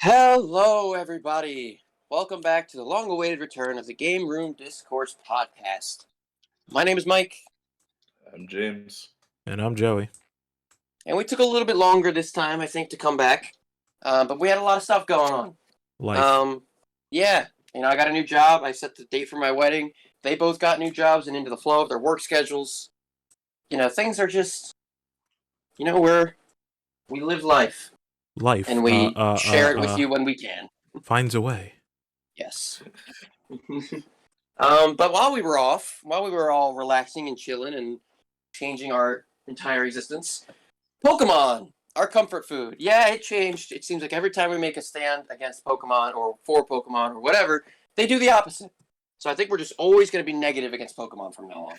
Hello, everybody. Welcome back to the long-awaited return of the Gameroom Discourse podcast. My name is Mike, I'm James. And I'm Joey. and we took a little bit longer this time, I think, to come back. But we had a lot of stuff going on. Life. Yeah, I got a new job. I set the date for my wedding. They both got new jobs and into the flow of their work schedules. Things are just, we live life, Life. and we share it with you when we can. Finds a way. Yes. But while we were all relaxing and chilling and changing our entire existence, Pokemon, our comfort food. Yeah, it changed. It seems like every time we make a stand against Pokemon or for Pokemon or whatever, they do the opposite. So I think we're just always going to be negative against Pokemon from now on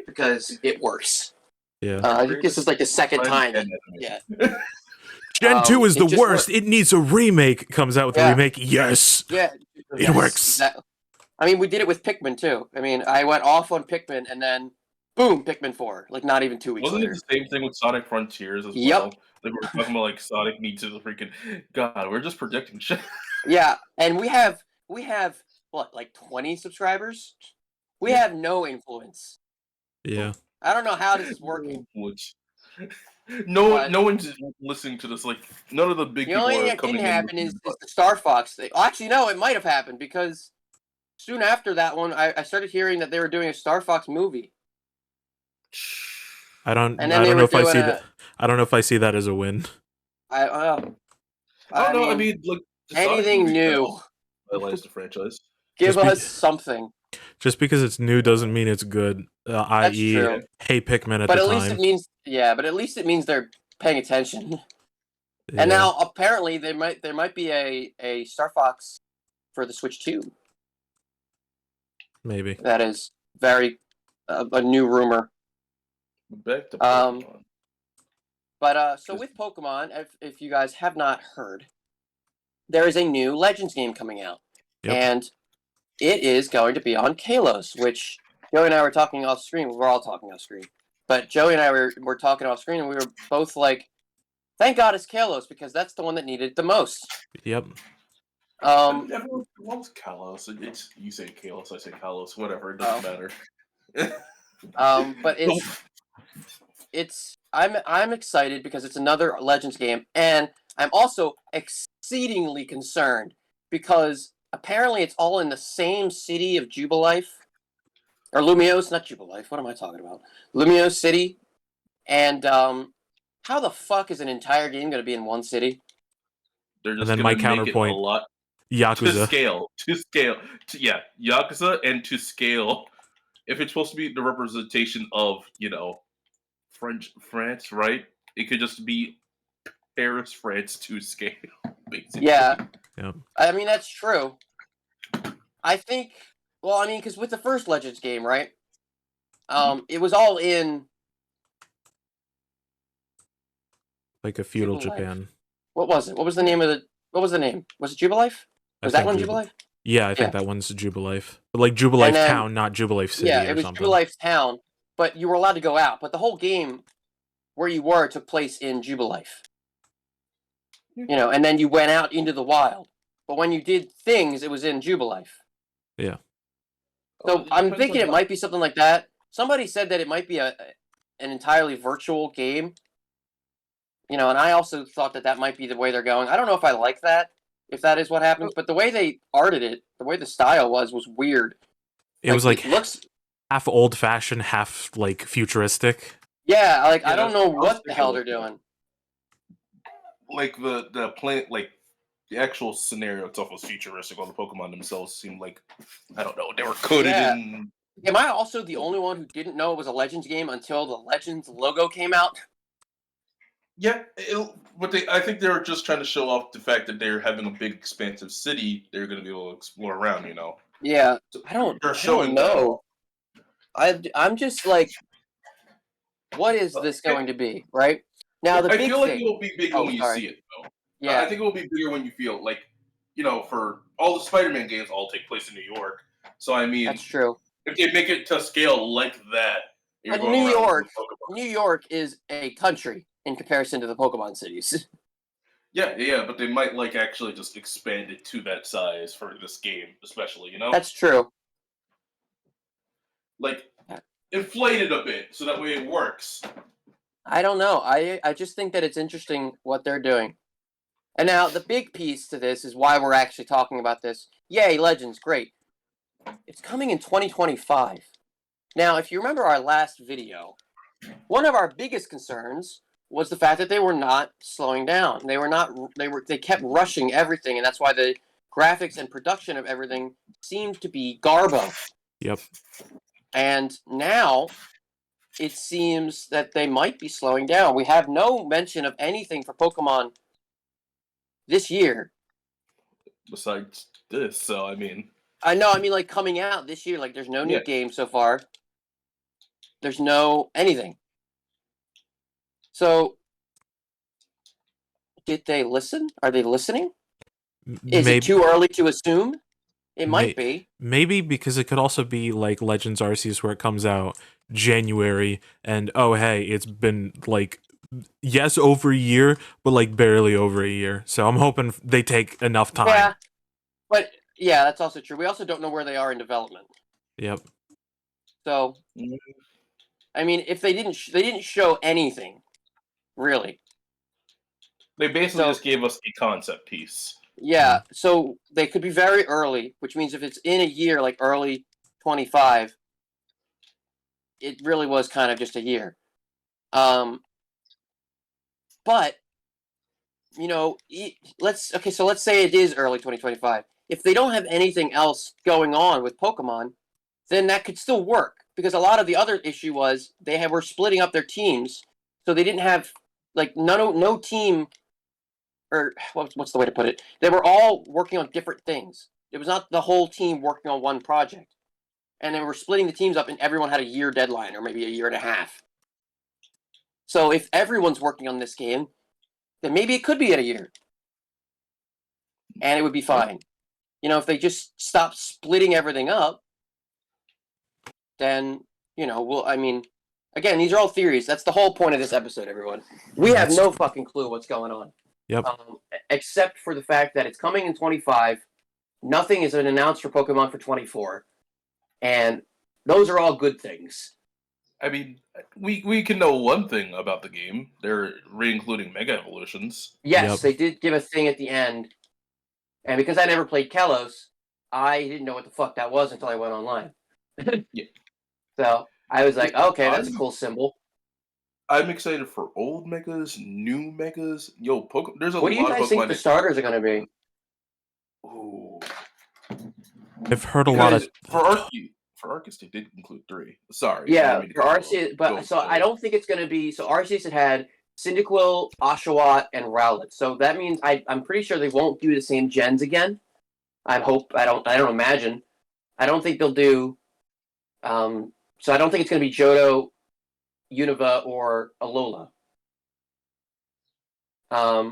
because it works. Yeah. I think this is like the second time. Yeah. Gen 2 is the worst. Worked. It needs a remake. Comes out with a remake. Yes. Yeah. It works. Exactly. I mean, we did it with Pikmin too. I mean, I went off on Pikmin and then, boom, Pikmin 4. Like, not even 2 weeks Wasn't later. it the same thing with Sonic Frontiers as well? They were talking about, like, Sonic needs to freaking... God, we're just predicting shit. Yeah, and we have, what, like 20 subscribers? We have no influence. Yeah. I don't know how this is working. No one's listening to this. Like, none of the big people are coming in. The only thing that didn't happen is the Star Fox thing. Well, actually, no, it might have happened because soon after that one, I started hearing that they were doing a Star Fox movie. I don't know if I see that. I don't know if I see that as a win. I don't know. I mean, look, anything new. Analyze the franchise. Give us something. Just because it's new doesn't mean it's good. I.e., hey Pikmin at the time. But at least it means they're paying attention. Yeah. And now apparently there might be a Star Fox for the Switch 2. Maybe. That is very a new rumor. Back to Pokemon. But so with Pokemon, if you guys have not heard, there is a new Legends game coming out. Yep. And it is going to be on Kalos, which Joey and I were talking off screen. We're all talking off screen. But Joey and I were talking off screen, and we were both like, thank God it's Kalos, because that's the one that needed it the most. Yep. Everyone loves Kalos. You say Kalos, I say Kalos. Whatever, it doesn't matter. But I'm excited because it's another Legends game, and I'm also exceedingly concerned because apparently it's all in the same city of Jubilife. Or Lumiose, not Jubilife. What am I talking about? Lumiose City. And how the fuck is an entire game going to be in one city? They're just and then my counterpoint, a lot Yakuza. To scale. Yakuza and to scale. If it's supposed to be the representation of, France, right? It could just be Paris, France to scale, basically. Yeah. Yep. I mean, that's true. I think, because with the first Legends game, right? It was all in... Like a feudal Japan. What was it? What was the name? Was it Jubilife? Was that one Jubilife? Yeah, I think that one's Jubilife. But like Jubilife Town, not Jubilife City or something. Yeah, it was Jubilife Town, but you were allowed to go out. But the whole game where you were took place in Jubilife. And then you went out into the wild. But when you did things, it was in Jubilife. Yeah. So I'm thinking it might be something like that. Somebody said that it might be an entirely virtual game. And I also thought that might be the way they're going. I don't know if I like that, if that is what happens, but the way they arted it, the way the style was weird. It was like half old-fashioned, half like futuristic. Yeah, I don't know what the hell they're doing. Like the plant, like the actual scenario itself was futuristic. While the Pokemon themselves seemed like, I don't know, they were coded in. Am I also the only one who didn't know it was a Legends game until the Legends logo came out? Yeah, but I think they were just trying to show off the fact that they're having a big, expansive city. They're going to be able to explore around, Yeah, so I don't know. I'm just like, what is this going to be, right? Now I feel like it will be bigger when you see it, though. Yeah, I think it will be bigger when you feel like, for all the Spider-Man games all take place in New York. So I mean, that's true. If they make it to scale like that, but New York is a country in comparison to the Pokemon cities. Yeah, but they might like actually just expand it to that size for this game, especially. That's true. Like inflate it a bit so that way it works. I don't know. I just think that it's interesting what they're doing. And now the big piece to this is why we're actually talking about this. Yay, Legends, great. It's coming in 2025. Now, if you remember our last video, one of our biggest concerns was the fact that they were not slowing down. They kept rushing everything, and that's why the graphics and production of everything seemed to be garbo. Yep. And now it seems that they might be slowing down. We have no mention of anything for Pokemon this year. Besides this, so I mean, I know, I mean, like, coming out this year, like, there's no new Yeah. game so far. There's no anything. So, did they listen? Are they listening? Is it too early to assume? It might be. Maybe because it could also be like Legends Arceus where it comes out January and oh hey, it's been like yes over a year, but like barely over a year. So I'm hoping they take enough time. Yeah. But yeah, that's also true. We also don't know where they are in development. Yep. So, I mean, if they didn't show anything, really. they basically just gave us a concept piece. Yeah, so they could be very early, which means if it's in a year, like early 25, it really was kind of just a year. But, you know, let's say it is early 2025. If they don't have anything else going on with Pokemon, then that could still work. Because a lot of the other issue was were splitting up their teams, so they didn't have, like, no team, or what's the way to put it? They were all working on different things. It was not the whole team working on one project. And they were splitting the teams up, and everyone had a year deadline, or maybe a year and a half. So if everyone's working on this game, then maybe it could be at a year. And it would be fine. You know, if they just stop splitting everything up, then, you know, again, these are all theories. That's the whole point of this episode, everyone. We have no fucking clue what's going on. Yep. Except for the fact that it's coming in 25. Nothing is announced for Pokemon for 24. And those are all good things. I mean, we can know one thing about the game. They're re-including Mega Evolutions. Yes, They did give a thing at the end. And because I never played Kalos, I didn't know what the fuck that was until I went online. Yeah. So I was like, okay, that's a cool symbol. I'm excited for old Megas, new Megas. Yo, there's a lot of Pokemon. What do you guys think the starters are going to be? Ooh. I've heard a lot of... For Arceus, they did include 3. Sorry. Yeah, for Arceus, but so I don't think it's going to be... So Arceus had Cyndaquil, Oshawott, and Rowlet. So that means I'm pretty sure they won't do the same gens again. I don't imagine. I don't think they'll do... so I don't think it's going to be Johto, Unova, or Alola.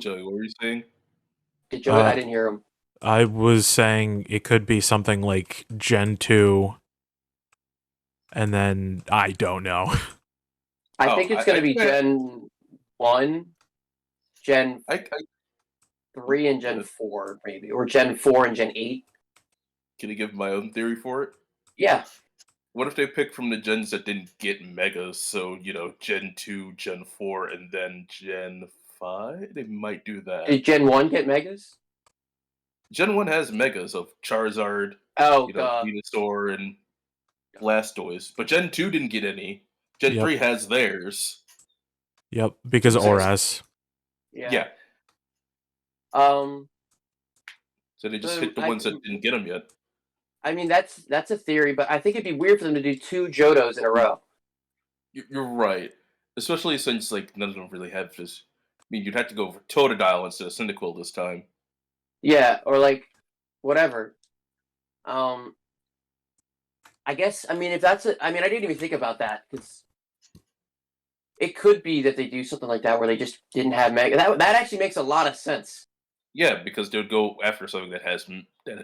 Joey, what were you saying? I didn't hear him. I was saying it could be something like Gen 2, and then I don't know. I think it's going to be Gen 1, Gen 3, and Gen 4, maybe. Or Gen 4 and Gen 8. Can I give my own theory for it? Yeah. What if they pick from the gens that didn't get Megas? So, you know, Gen 2, Gen 4, and then Gen 5? They might do that. Did Gen 1 get Megas? Gen 1 has Megas of Charizard, Venusaur, and Blastoise. But Gen 2 didn't get any. Gen 3 has theirs. Yep, because Oras. Yeah. So they just hit the ones that didn't get them yet. I mean, that's a theory, but I think it'd be weird for them to do 2 Johtos in a row. You're right. Especially since, like, none of them really have this. I mean, you'd have to go for Totodile instead of Cyndaquil this time. Yeah, or, like, whatever. I guess, I mean, if that's I didn't even think about that, because it could be that they do something like that where they just didn't have Mega. That actually makes a lot of sense. Yeah, because they would go after something that has.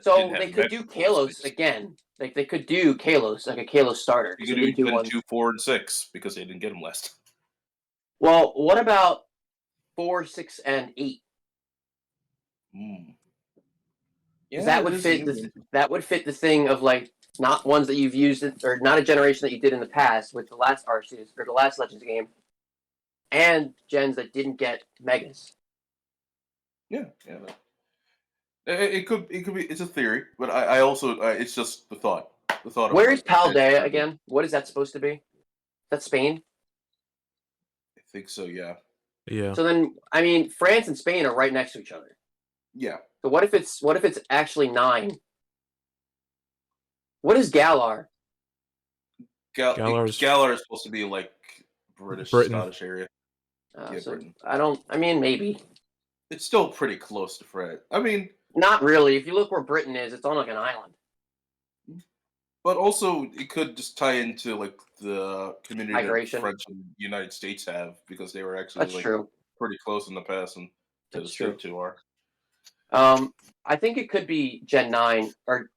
So they could do Kalos again. Like they could do Kalos, like a Kalos starter. You could do 2, 4, and 6 because they didn't get them last. Well, what about 4, 6, and 8? Mm. Because Yeah, it is. It is. that would fit the thing of like not ones that you've used or not a generation that you did in the past with the last Arceus or the last Legends game, and gens that didn't get megas. Yeah, yeah. It could be. It's a theory, but I also it's just the thought. The thought of Where is like Paldea I again? What is that supposed to be? That's Spain. think so. Yeah, Yeah. So then, I mean, France and Spain are right next to each other. yeah. So what if it's actually 9? What is Galar? Galar's Galar is supposed to be like British, Britain. Scottish area. Yeah, So Britain. I don't. I mean, maybe It's still pretty close to France. I mean, not really. If you look where Britain is, it's on like an island. but also it could just tie into like the community that the Migration. French and United States have because they were actually That's like true. pretty close in the past and to the That's true. state too are. I think it could be Gen 9 or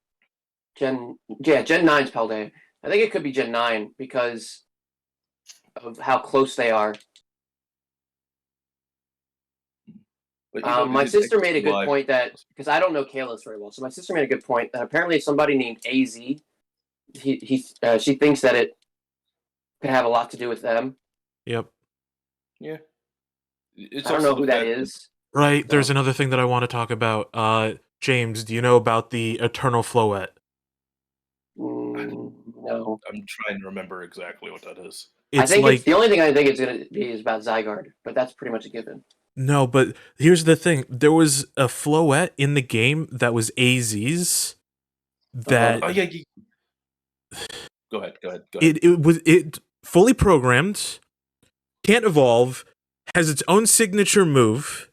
Gen 9's Paldea. I think it could be Gen 9 because of how close they are. But you know, My it sister made a good survived. point that because I don't know Kalos very well, so my sister made a good point that apparently somebody named AZ, she thinks that it could have a lot to do with them. Yep. Yeah, it's I don't also know the who that fact that is. Right. There's So, another thing that I want to talk about. James, do you know about the Eternal Floette? no. I'm trying to remember exactly what that is. I It's think it's like the only thing I think it's gonna be is about Zygarde, but that's pretty much a given. no, but here's the thing. There was a Floette in the game that was AZ's that Oh yeah, go ahead, go ahead, go ahead. it fully programmed, can't evolve, has its own signature move,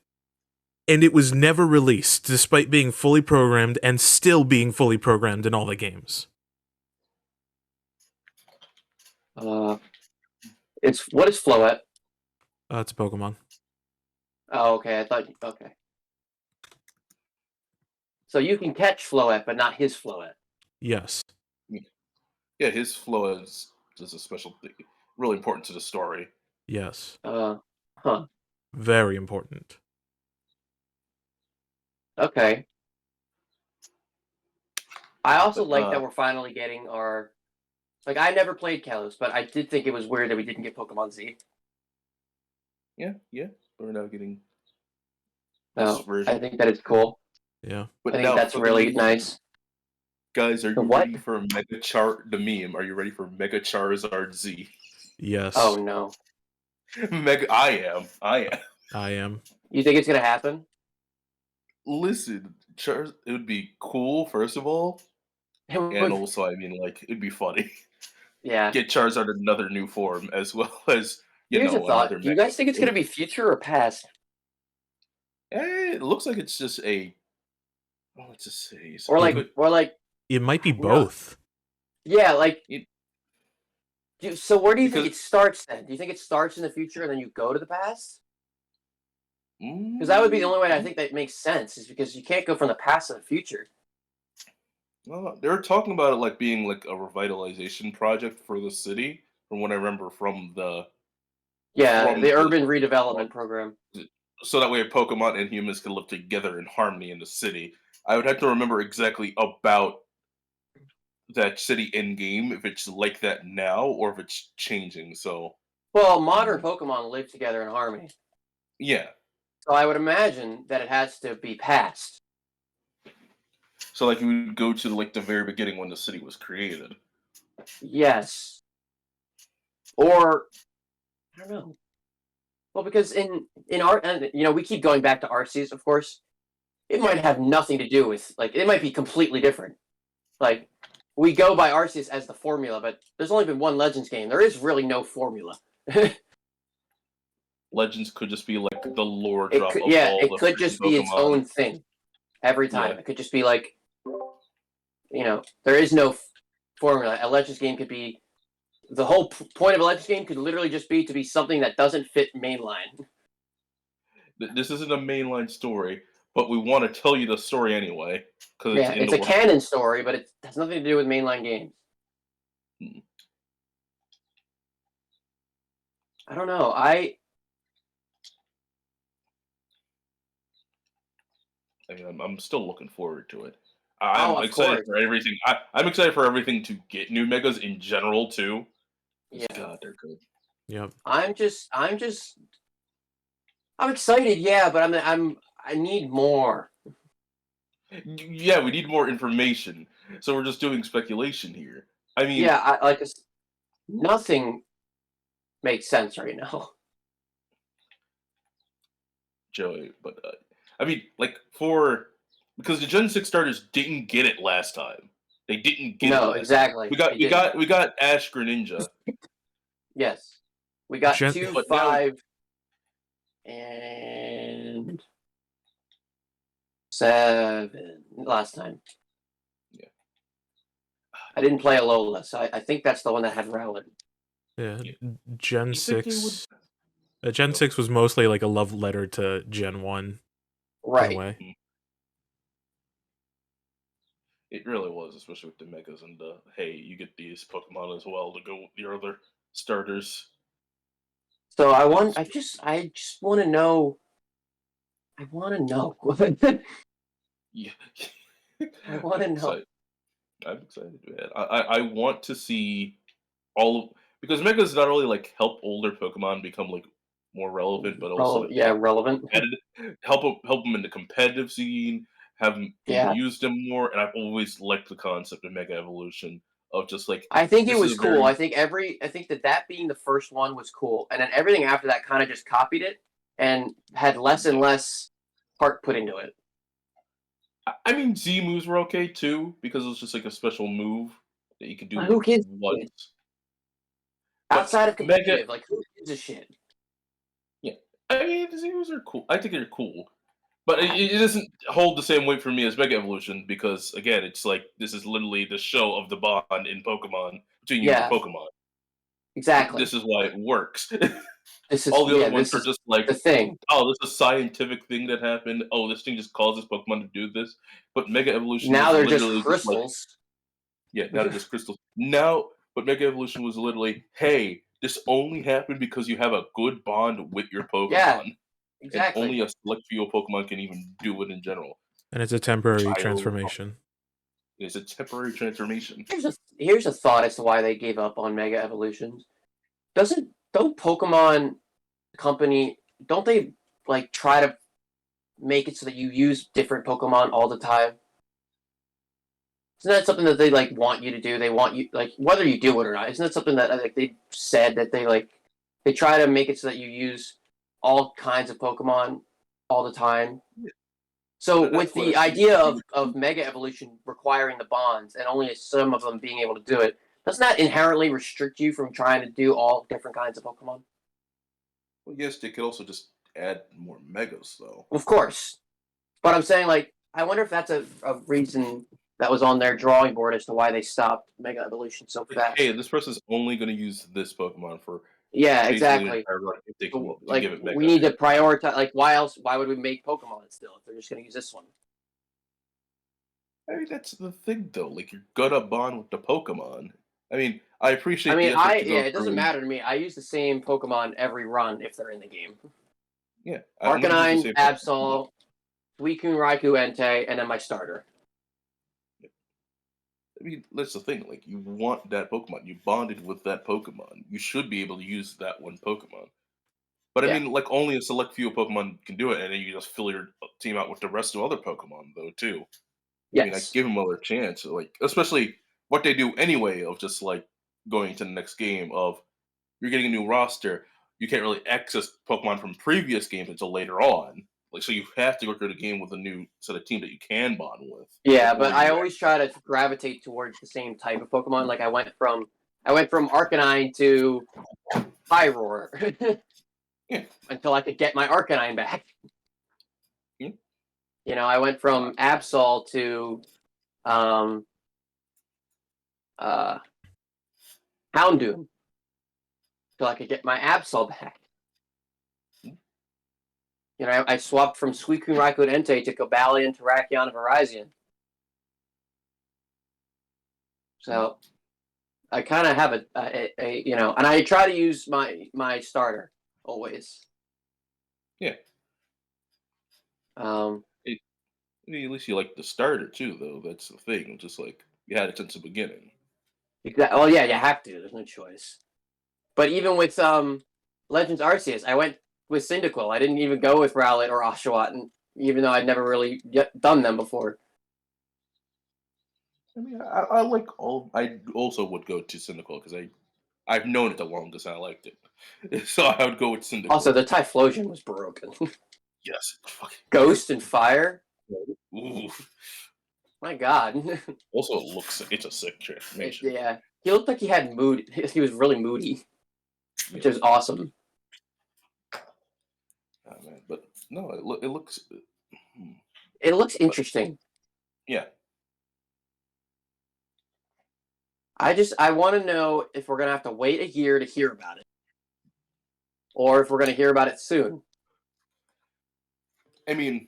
and it was never released despite being fully programmed and still being fully programmed in all the games. It's what is Floette? It's a Pokemon. Oh, okay. I thought okay. So you can catch Floette, but not his Floette. Yes. Yeah, his flow is a special thing, really important to the story. Yes. Huh. Very important. Okay. I also But like that we're finally getting our. Like I never played Kalos, but I did think it was weird that we didn't get Pokemon Z. yeah, we're now getting this So I version. think that is cool. Yeah. I But think now that's for the really meme, nice. guys, are The you what? ready for Mega the meme? Are you ready for Mega Charizard Z? Oh Yes. no. Mega, I am. I am. You think it's gonna happen? Listen, it would be cool first of all, It and would. also, I mean, like, it'd be funny. Yeah. Get Charizard another new form as well as Here's a another thought. Do you Mega. guys think it's gonna be future or past? It looks like it's just a. Well, let's just say Or it It, could. it might be no. both. Yeah, like It, so where do you think because it starts then? Do you think it starts in the future and then you go to the past? Because that would be the mm, only way I think that makes sense, is because you can't go from the past to the future. well, they're talking about it like being like a revitalization project for the city, from what I remember Yeah, from the the urban redevelopment program. so that way Pokemon and humans can live together in harmony in the city. I would have to remember exactly about that city in game if it's like that now or if it's changing. So Well, modern Pokemon live together in harmony. yeah, So I would imagine that it has to be past. so like you would go to like the very beginning when the city was created. Yes. Or I don't know. Well, because in our and we keep going back to Arceus, of course. It Yeah, might have nothing to do with like it might be completely different. Like we go by Arceus as the formula, but there's only been one Legends game. There is really no formula. Legends could just be like the lore It drop could, of yeah, all it the could freaking just be its Pokemon. own thing every Yeah, time. It could just be like, there is no formula. A Legends game could be the whole point of a Legends game could literally just be to be something that doesn't fit mainline. this isn't a mainline story, but we want to tell you the story anyway because it's Yeah, in it's the a world. canon story, but it has nothing to do with mainline games. Hmm. I don't know. I mean, I'm still looking forward to it. Oh, I'm of excited course. for everything. I'm excited for everything to get new megas in general too. 'Cause Yeah. God, they're good. Yep. I'm excited, yeah, but I need more. Yeah, we need more information. So we're just doing speculation here. I mean, Yeah, nothing makes sense right now. Joey, but I mean, like for because the Gen 6 starters didn't get it last time. They didn't get it No, last time. exactly. They We didn't. got we got Ash Greninja, Yes. We got Gen- 2, but now 5, and 7 last time. yeah, I didn't play Alola, so I think that's the one that had Rowlet. Yeah. yeah. Gen You think they would? 6. Gen Go. 6 was mostly like a love letter to Gen 1 in a Right. way. It really was, especially with the megas and hey, you get these Pokemon as well to go with your other starters. So I just want to know. I want to know. Yeah, I want to I'm know. excited. I'm excited, man. I want to see all of because megas not only like help older Pokemon become like more relevant, but also Yeah, like relevant. help them in the competitive scene, have people Yeah. use them more. And I've always liked the concept of Mega Evolution of just like I think it this is was a cool. very I think that being the first one was cool, and then everything after that kind of just copied it and had less and yeah. less heart put into it. I mean, Z moves were okay too because it was just like a special move that you could do But like who gives a shit? once. But Outside of Mega, competitive? Like who gives a shit? yeah, I mean, the Z moves are cool. I think they're cool. But I- it doesn't hold the same weight for me as Mega Evolution because again, it's like this is literally the show of the bond in Pokemon between you and your Yeah, Pokemon. exactly. This is why it works. This is All the other ones this are is just like, the thing. oh, this is a scientific thing that happened. Oh, this thing just causes Pokemon to do this. But Mega Evolution Now was they're just literally just like, crystals. yeah, now they're just crystals. Now, but Mega Evolution was literally, hey, this only happened because you have a good bond with your Yeah, Pokemon, and exactly. only a select few Pokemon can even do it in general. And it's a temporary I love transformation. It's a temporary transformation. Here's a thought as to why they gave up on Mega Evolutions. Don't Pokemon Company don't they like try to make it so that you use different Pokemon all the time? Isn't that something that they like want you to do? They want you like whether you do it or not. Isn't that something that like they said that they try to make it so that you use all kinds of Pokemon all the time? So with That's what the I think. idea of Mega Evolution requiring the bonds and only some of them being able to do it, doesn't that inherently restrict you from trying to do all different kinds of Pokemon? Well, yes, they could also just add more megas, though. Of course. But I'm saying, like, I wonder if that's a reason that was on their drawing board as to why they stopped Mega Evolution so Like, hey, fast. this person's only going to use this Pokemon for Yeah, basically the exactly. entire run if they So, can like, give it we Mega. need to prioritize. Like, why else? Why would we make Pokemon still if they're just going to use this one? I mean, that's the thing, though. Like, you're gonna bond with the Pokemon. I mean, I I appreciate the mean, effort to go it doesn't through. matter to me. I use the same Pokemon every run if they're in the game. Yeah, I'm gonna use the Arcanine, same Pokemon. Absol, Suicune, Raikou, Entei, and then my starter. I mean, that's the thing. Like, you want that Pokemon. You bonded with that Pokemon. You should be able to use that one Pokemon. But I Yeah. mean, like, only a select few Pokemon can do it, and then you just fill your team out with the rest of other Pokemon, though, too. I mean, I Yes. give them another chance. Like, especially what they do anyway of just like going to the next game of you're getting a new roster. You can't really access Pokemon from previous games until later on. Like, so you have to go through the game with a new set of team that you can bond with Yeah, but before I you. always try to gravitate towards the same type of Pokemon. Like I went from Arcanine to Pyroar Yeah, until I could get my Arcanine back. yeah. You know, I went from Absol to um, uh, Houndoom until I could get my Absol back. You know, I swapped from Suicune, Raikou, and Entei to Cobalion, Terrakion, and Virizion. So I kind of have you know, and I try to use my starter always. Yeah. Um, It, I mean, at least you like the starter too, though. That's the thing. Just like you had it since the beginning. Oh yeah, you have to. There's no choice. But even with Legends Arceus, I went with Cyndaquil. I didn't even go with Rowlet or Oshawott, and even though I'd never really yet done them before. I mean, I like all. I also would go to Cyndaquil because I've known it the longest and I liked it, so I would go with Cyndaquil. Also, the Typhlosion was broken. Yes, fucking Ghost and Fire. ooh. My God. Also, it's a sick transformation. Yeah, he looked like he had mood. He was really moody, which is awesome. Oh, man. But no, it looks. It looks interesting. Yeah. I want to know if we're gonna have to wait a year to hear about it, or if we're gonna hear about it soon. I mean,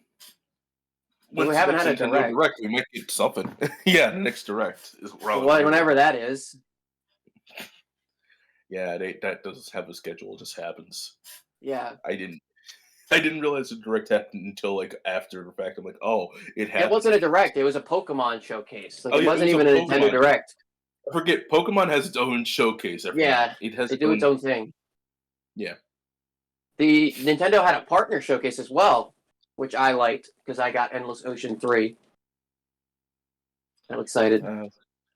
We haven't had a Nintendo direct. we might get something. Yeah, the next direct is Whenever that is. Yeah, that does have a schedule. It just happens. Yeah. I didn't realize the direct happened until like after the fact. I'm like, oh, it happened. It wasn't a direct. It was a Pokemon showcase. Like, Oh, it yeah, wasn't it was even a a Nintendo Pokemon. Direct. I forget. Pokemon has its own showcase. Yeah, it has they do its own thing. Yeah. The Nintendo had a partner showcase as well, which I liked because I got Endless Ocean 3. I'm excited.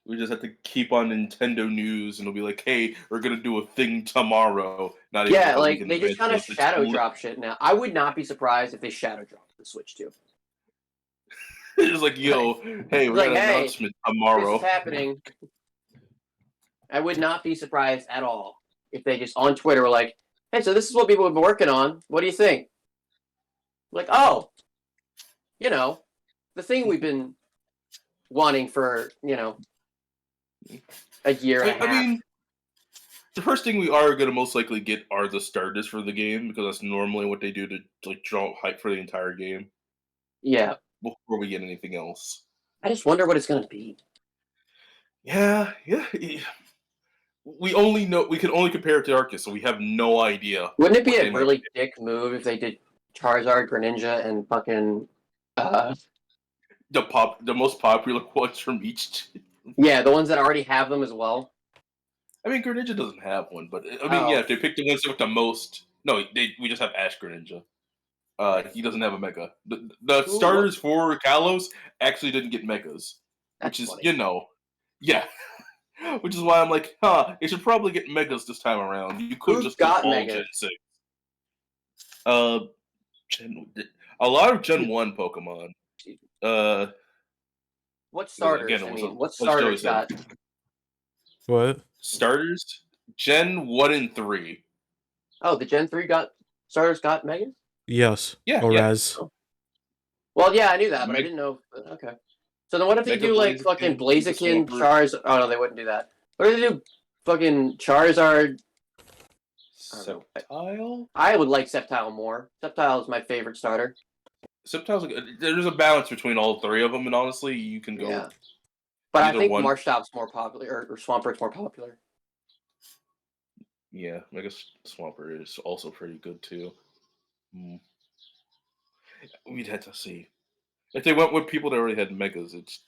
We just have to keep on Nintendo news, and it'll be like, "Hey, we're gonna do a thing tomorrow." Not even Yeah, a like week in they just kind of advance, it's shadow li- drop shit now. I would not be surprised if they shadow dropped the Switch too. It's like, yo, hey, we're Like, gonna hey, announcement This tomorrow. is happening. I would not be surprised at all if they just on Twitter were like, "Hey, so this is what people have been working on. What do you think?" Like, oh, the thing we've been wanting for a year and a I half. mean, the first thing we are gonna most likely get are the starters for the game because that's normally what they do to like draw hype for the entire game Yeah, before we get anything else. I just wonder what it's gonna be. Yeah. We can only compare it to Arceus, so we have no idea. Wouldn't it be what they a might really dick move if they did Charizard, Greninja, and fucking the most popular ones from each. yeah, the ones that already have them as well. I mean, Greninja doesn't have one, but I mean, yeah, if they pick the ones with the most, no, we just have Ash Greninja. He doesn't have a Mega. The Ooh, starters for Kalos actually didn't get Megas, That's which is funny. yeah, which is why I'm like, they should probably get Megas this time around. You could Who's just do got all Mega? Gen 6. Uh, a lot of Gen 1 Pokemon. What starters? Again, I it mean, was what as Joey starters said. got? What? Starters, Gen 1 and 3. Oh, the Gen 3 starters got Megas? Yes. Yeah, Or yeah. as. Well, yeah, I knew that, but I didn't know. Okay. So then what if they Mega do like Blaziken, fucking Mega Blaziken, Swampert. Charizard? Oh no, they wouldn't do that. What if they do fucking Charizard? Sceptile? I would like Sceptile more. Sceptile is my favorite starter. Sceptile's there's a balance between all three of them, and honestly, you can go Yeah. But I either think one. Marshall's more popular, or Swampert's more popular. Yeah, Mega Swampert is also pretty good too. We'd have to see. If they went with people that already had Megas, it's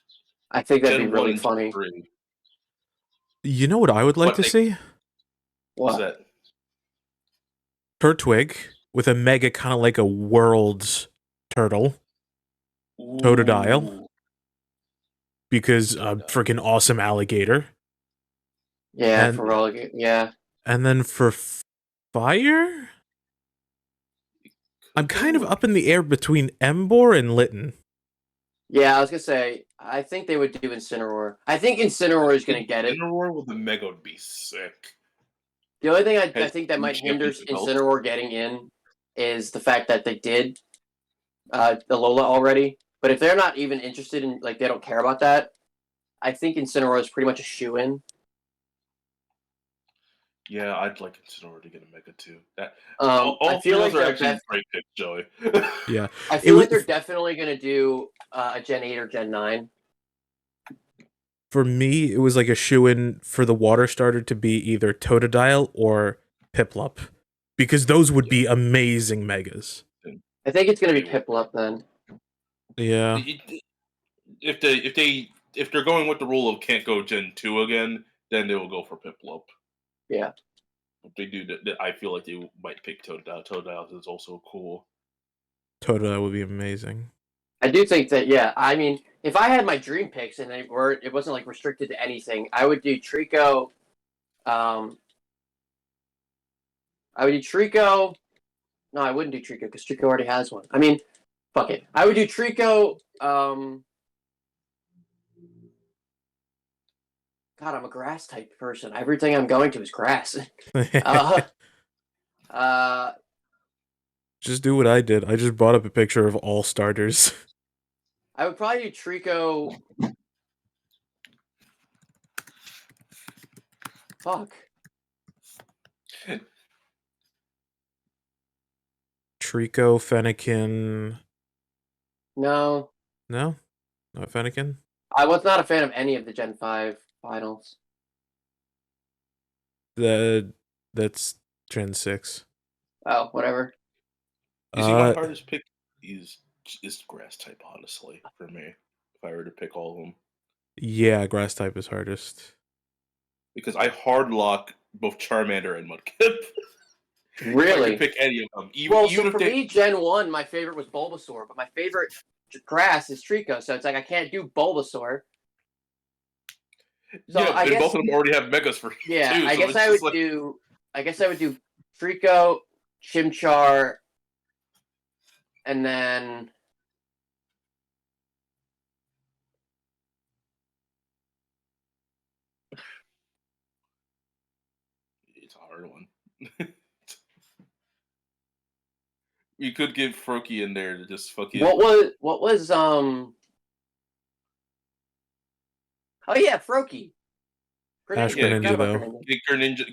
I think that'd be Gen 1 really and Gen funny. 3. You know what I would like But to see? What's What? that? Turtwig with a mega kind of like a world's turtle. Totodile. Ooh. Because a freaking awesome alligator. Yeah, And- for all yeah. And then for fire? I'm kind of up in the air between Embor and Litten. Yeah, I was gonna say, I think they would do Incineroar. I think Incineroar is gonna get it. Incineroar with the Mega would be sick. The only thing I Has think that might hinder championship belt. Incineroar getting in is the fact that they did Alola already. But if they're not even interested in, like, they don't care about that, I think Incineroar is pretty much a shoe-in. Yeah, I'd like Incineroar to get a Mega too. I feel like they're they're actually great picks, Joey. Yeah. I feel like they're definitely gonna do a Gen 8 or Gen 9. For me, it was like a shoe-in for the water starter to be either Totodile or Piplup. Because those would be amazing megas. I think it's gonna be Piplup then. Yeah. If they're going with the rule of can't go Gen 2 again, then they will go for Piplup. Yeah. If they do that, I feel like they might pick Totodile. Totodile is also cool. Totodile would be amazing. I do think that, yeah. I mean, if I had my dream picks and it wasn't like restricted to anything, I would do Trico. I would do Trico. No, I wouldn't do Trico because Trico already has one. I mean, fuck it. I would do Trico. God, I'm a grass type person. Everything I'm going to is grass. uh, Just do what I did. I just brought up a picture of all starters. I would probably do Trico. Fuck. Trico, Fennekin. No, No? Not Fennekin? I was not a fan of any of the Gen 5 finals. That's Gen 6. Oh, whatever. You see, my hardest pick is grass type, honestly, for me. If I were to pick all of them. Yeah, grass type is hardest. Because I hard-lock both Charmander and Mudkip. Really? I could pick any of them. So for me, Gen 1, my favorite was Bulbasaur, but my favorite grass is Trico, so it's like I can't do Bulbasaur. So yeah, and both of them already have Megas for yeah, two. I guess I would do Trico, Chimchar, and then it's a hard one. You could give Froakie in there to just fucking. what was Oh yeah, Froakie. Ash Yeah, Greninja, though.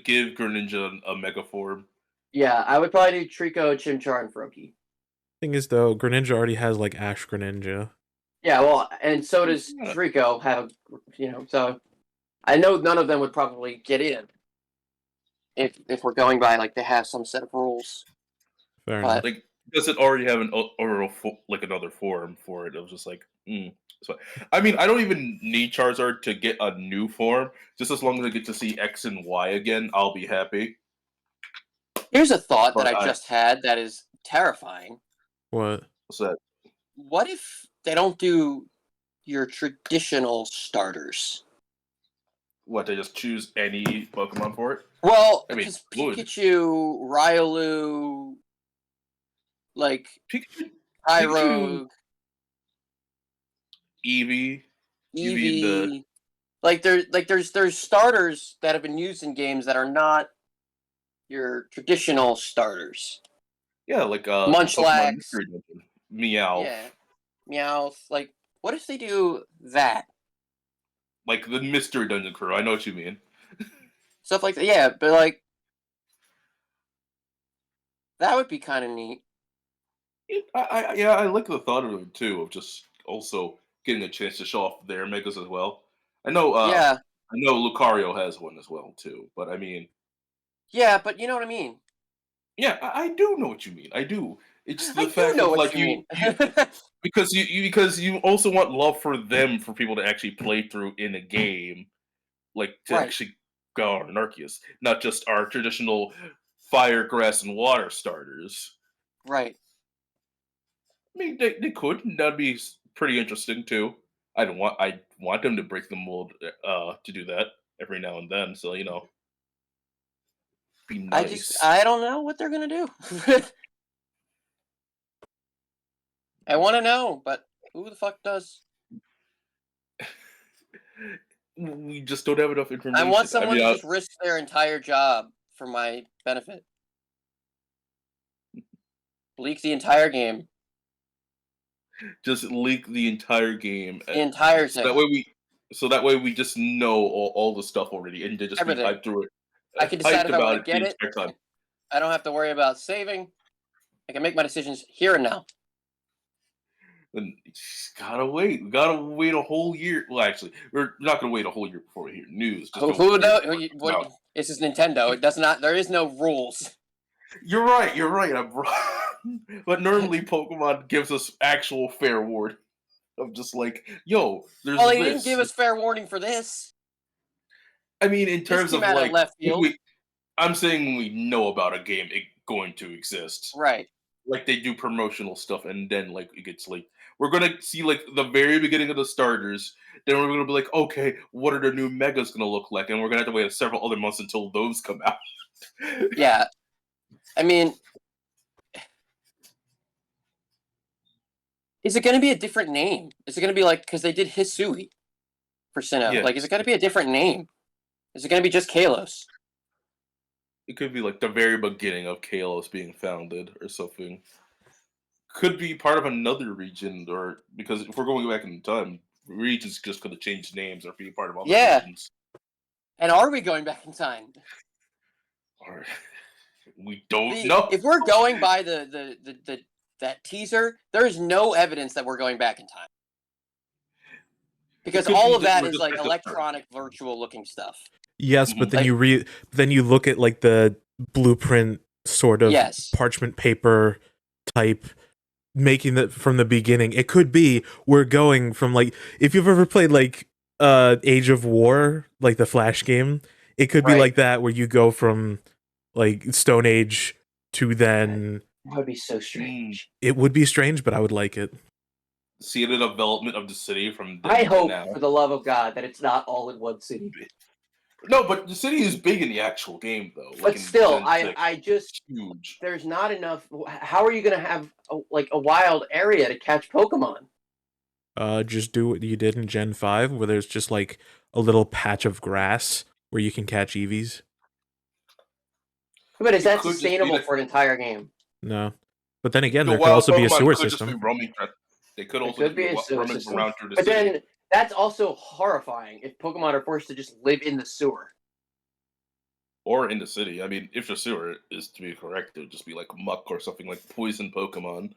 give Greninja a Mega form. Yeah, I would probably do Trico, Chimchar, and Froakie. Thing is, though, Greninja already has like Ash Greninja. Yeah, well, and so does Trico have, so I know none of them would probably get in if we're going by like they have some set of rules. Fair enough. Like, does it already have another form for it? It was just like, So, I mean, I don't even need Charizard to get a new form. Just as long as I get to see X and Y again, I'll be happy. Here's a thought that I just had that is terrifying. What? What's that? What if they don't do your traditional starters? What, they just choose any Pokemon for it? Well, I mean, because Pikachu, Riolu, like Pyrogue, Eevee, there's starters that have been used in games that are not your traditional starters. Yeah, like Munchlax, Meowth. yeah, Meowth. Like, what if they do that? Like the Mystery Dungeon crew. I know what you mean. Stuff like that. Yeah, but like that would be kind of neat. I like the thought of it too, of just also getting a chance to show off their megas as well. I know Lucario has one as well too, but I mean, yeah, but you know what I mean. Yeah, I do know what you mean. I do. It's the I fact do know of what like you mean. because you also want love for them for people to actually play through in a game, like to Right. actually go on Arceus, not just our traditional fire, grass, and water starters. Right. I mean, they could. That'd be pretty interesting too. I want them to break the mold to do that every now and then. So be nice. I don't know what they're gonna do. I want to know, but who the fuck does? We just don't have enough information. I want someone to just risk their entire job for my benefit. Leak the entire game. Just leak the entire game. The entire thing. So that way we just know all the stuff already, and to just Everything. be hyped through it. I can decide if I want to get it. I don't have to worry about saving. I can make my decisions here and now. And gotta wait. We gotta wait a whole year. Well, actually, we're not gonna wait a whole year before we hear news. Who knows? This is Nintendo. It does not. There is no rules. You're right. I'm wrong. But normally, Pokemon gives us actual fair warning. of just like, yo, there's Well, he this. didn't give us fair warning for this. I mean, in This terms came of out of like, left field. I'm saying when we know about a game going to exist, Right. like they do promotional stuff, and then like it gets like we're gonna see like the very beginning of the starters. Then we're gonna be like, okay, what are the new megas gonna look like? And we're gonna have to wait several other months until those come out. Yeah. I mean, is it going to be a different name? Is it going to be like, because they did Hisui for Sinnoh. Yeah. Like, is it going to be a different name? Is it going to be just Kalos? It could be like the very beginning of Kalos being founded or something. Could be part of another region, or because if we're going back in time, regions just could have changed names or be part of other Yeah. regions. And are we going back in time? Or we don't know. If we're going by that teaser, there is no evidence that we're going back in time. Because could all be of that that we're is just like at the electronic, virtual looking stuff. Yes, but then Like- then you look at like the blueprint sort of Yes. parchment paper type making that from the beginning. It could be we're going from like if you've ever played like Age of War, like the Flash game, it could be Right. like that where you go from like Stone Age to then That would be so strange. it would be strange, but I would like it. See the development of the city from then I to hope, now. for the love of God, that it's not all in one city. No, but the city is big in the actual game, though. But in still, Gen 6, I just, huge. there's not enough. How are you going to have a wild area to catch Pokemon? Just do what you did in Gen 5 where there's just like a little patch of grass where you can catch Eevees. But is It that could just be sustainable that- for an entire game? No. But then again, The there could wild also be a Pokemon sewer could just system. be roaming. They could It also could just be a be sewer roaming system. around through the But city. then that's also horrifying if Pokemon are forced to just live in the sewer. Or in the city. I mean, if the sewer is to be correct, it would just be like muck or something like poison Pokemon.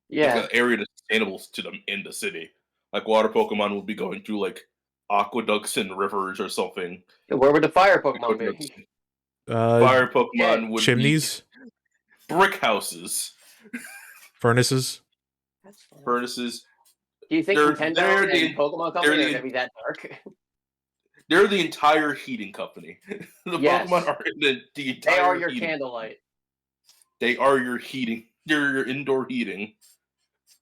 Yeah. Like an area that's sustainable to them in the city. Like water Pokemon would be going through like aqueducts and rivers or something. Where would the fire Pokemon be? Fire Pokemon would Chimneys, be brick houses, furnaces. That's fine. furnaces. Do you think they're- Nintendo they're and the- Pokemon they're Company are the- going to be that dark? They're the entire heating company. The Yes. Pokemon are in the entire They are your heating. candlelight. They are your heating. They're your indoor heating.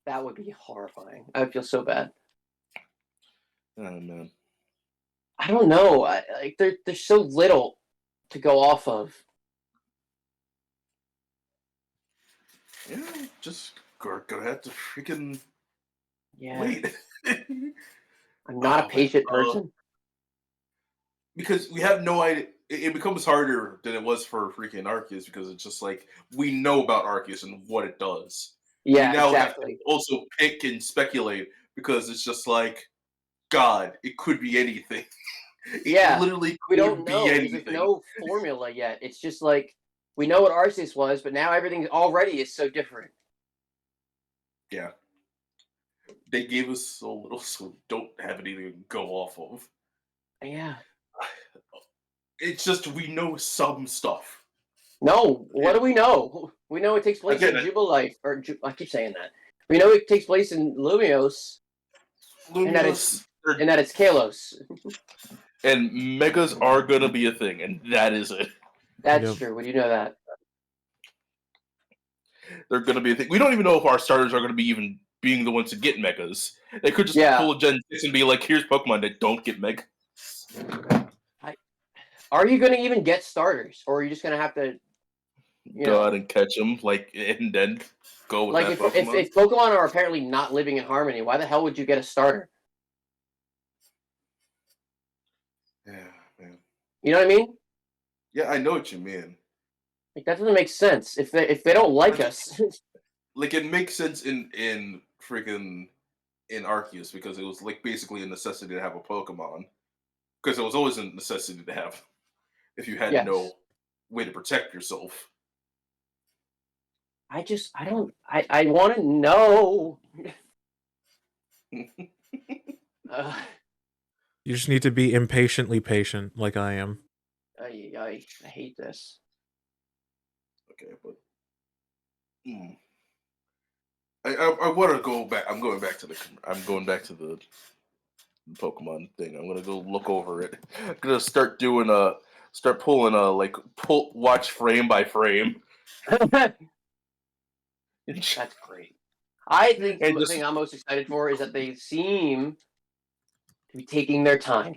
That would be horrifying. I would feel so bad. Oh man. I don't know. Like there's so little to go off of. Yeah, just gonna have to freaking Yeah. wait. I'm not a patient person. Because we have no idea. It becomes harder than it was for freaking Arceus because it's just like we know about Arceus and what it does. Yeah, we now exactly. have to also pick and speculate because it's just like, God, it could be anything. It Yeah, literally We could don't be know. 'Cause anything. There's no formula yet. It's just like we know what Arceus was, but now everything already is so different. Yeah. They gave us so little, so we don't have anything to go off of. Yeah. It's just we know some stuff. No, what do we know? We know it takes place Again, in Jubilife, or I keep saying that. We know it takes place in Lumiose, and that it's Kalos. And megas are gonna be a thing, and that is it. That's Yep. true. Would you know that? They're gonna be a thing. We don't even know if our starters are gonna be even being the ones to get megas. They could just Yeah. pull a Gen 6 and be like, here's Pokemon that don't get mega. Are you going to even get starters, or are you just going to have to, Go out and catch them, like, and then go with like that Pokemon. if Pokemon are apparently not living in harmony, why the hell would you get a starter? Yeah, man. You know what I mean? Yeah, I know what you mean. Like that doesn't make sense. If they don't like us, Like, it makes sense in freaking in Arceus because it was like basically a necessity to have a Pokemon. Because it was always a necessity to have if you had Yes. no way to protect yourself. I want to know. You just need to be impatiently patient, like I am. I hate this. Okay, but I want to go back. I'm going back to the Pokemon thing. I'm gonna go look over it. I'm gonna start pulling watch frame by frame. That's great. I think And the thing I'm most excited for is that they seem to be taking their time,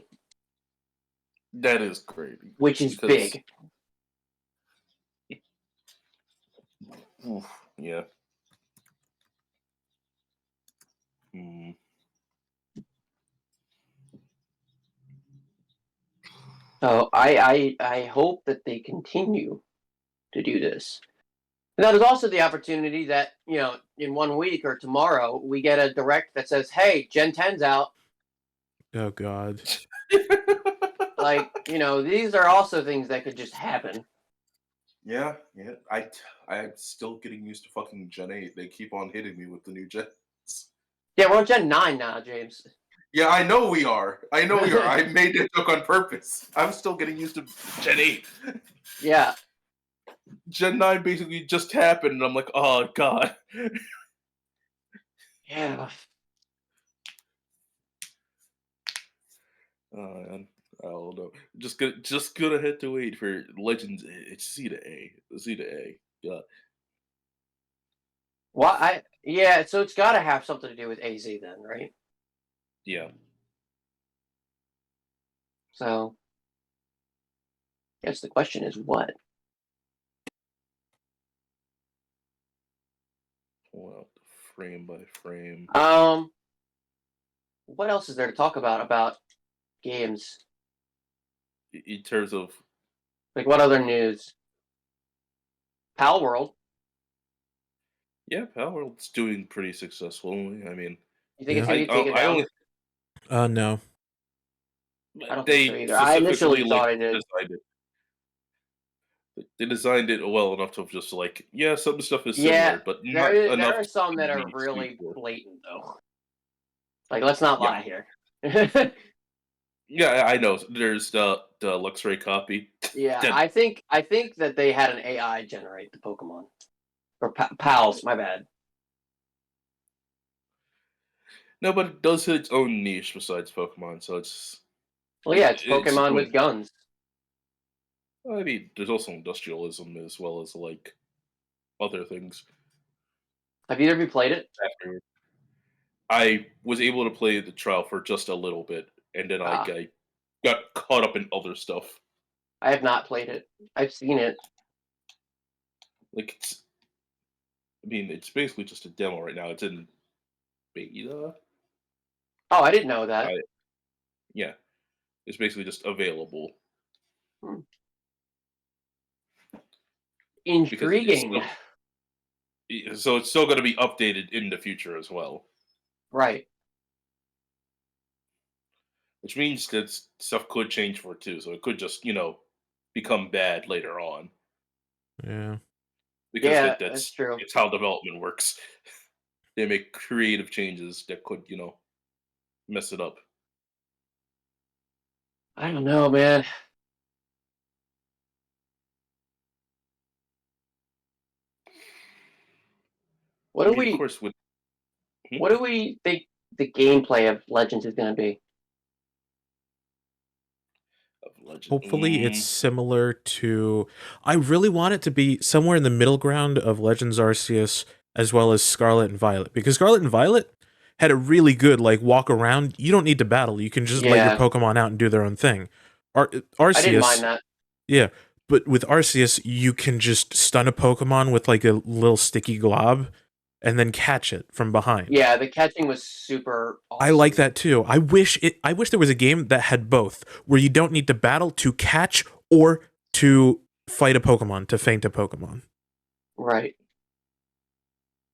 that is great. which is big. Oof, yeah. Hmm. So I hope that they continue to do this. Now, there's also the opportunity that, in 1 week or tomorrow, we get a direct that says, hey, Gen 10's out. Oh God. These are also things that could just happen. Yeah. I'm still getting used to fucking Gen 8. They keep on hitting me with the new gens. Yeah, we're on Gen 9 now, James. Yeah, I know we are. I made that joke on purpose. I'm still getting used to Gen 8. Yeah. Gen 9 basically just happened, and I'm like, oh God. Yeah. Oh man. I don't know. Just gonna have to wait for Legends. It's C to A. C to A. Yeah. Yeah, so it's got to have something to do with AZ then, right? Yeah. So, I guess the question is what? Pull out frame by frame. What else is there to talk about games? In terms of Like, what other news? Pal World. yeah, Palworld's doing pretty successfully. I mean, You think it's Yeah. going to get taken I down? only No. I don't think so they either. I specifically initially thought it did. designed it. They designed it well enough to just yeah, some stuff is Yeah, similar, but not there enough are to some that are be sued really for. blatant, though. Like, let's not Yeah, lie here. yeah, I know. There's the Luxray copy. Yeah, That I think that they had an AI generate the Pokemon or pals. My bad. no, but it does hit its own niche besides Pokemon, so Well, yeah, it's it's Pokemon doing. with guns. I mean, there's also industrialism as well as other things. Have either of you played it? After I was able to play the trial for just a little bit, and then Ah, I got caught up in other stuff. I have not played it. I've seen it. Like I mean, it's basically just a demo right now. It's in beta. Oh, I didn't know that. I Yeah, it's basically just available Hmm. because it's Intriguing. so it's still going to be updated in the future as well, Right. which means that stuff could change for it too. So it could just become bad later on Yeah. because Yeah, that's that's true. it's how development works. They make creative changes that could mess it up. I don't know, man. What I do mean, of we course, with hmm? what do we think the gameplay of Legends is going to be? Of Legend. Hopefully it's similar to I really want it to be somewhere in the middle ground of Legends Arceus as well as Scarlet and Violet. Because Scarlet and Violet had a really good walk around. You don't need to battle. You can just let your Yeah, Pokemon out and do their own thing. I didn't mind Arceus, that. yeah, but with Arceus you can just stun a Pokemon with a little sticky glob and then catch it from behind. Yeah, the catching was super I like awesome. that too. I wish there was a game that had both, where you don't need to battle to catch or to fight a Pokemon, to feint a Pokemon. Right.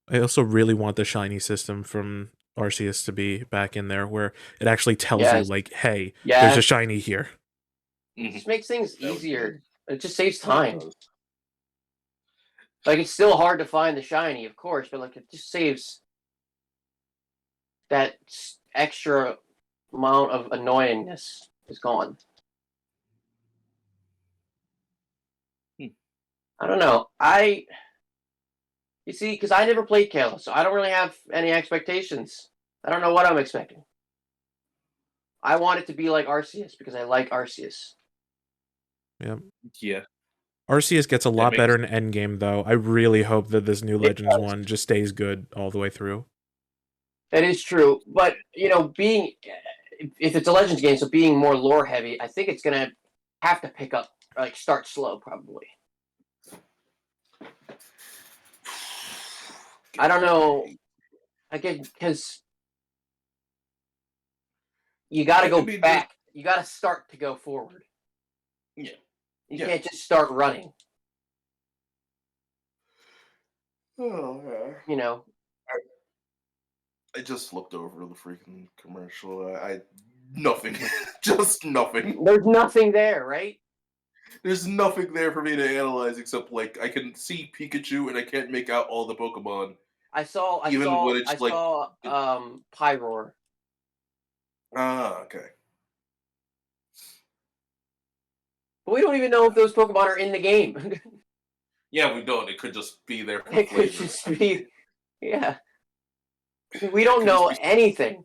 I also really want the shiny system from Arceus to be back in there, where it actually tells you Yes. hey, there's a Yes. shiny here. It Mhm. just makes things That would be easier. It just saves that time. does. Like, it's still hard to find the shiny, of course, but it just saves that extra amount of annoyingness is gone. Hmm. I don't know. I You see, because I never played Kalos, so I don't really have any expectations. I don't know what I'm expecting. I want it to be like Arceus because I like Arceus. Yeah. Yeah. Arceus gets a lot makes- better in Endgame, though. I really hope that this new It Legends does. one just stays good all the way through. That is true, but being if it's a Legends game, so being more lore heavy, I think it's gonna have to pick up, like start slow, probably. I don't know. Again, because you got to I go mean, back. You got to start to go forward. Yeah. You Yeah. can't just start running. Oh, I just looked over the freaking commercial. I nothing, just nothing. There's nothing there, right? There's nothing there for me to analyze except like I can see Pikachu and I can't make out all the Pokemon. I saw Pyroar. Okay. But we don't even know if those Pokemon are in the game. Yeah, we don't. It could just be there for It could flavor. just be, yeah. We don't Could just know be- anything.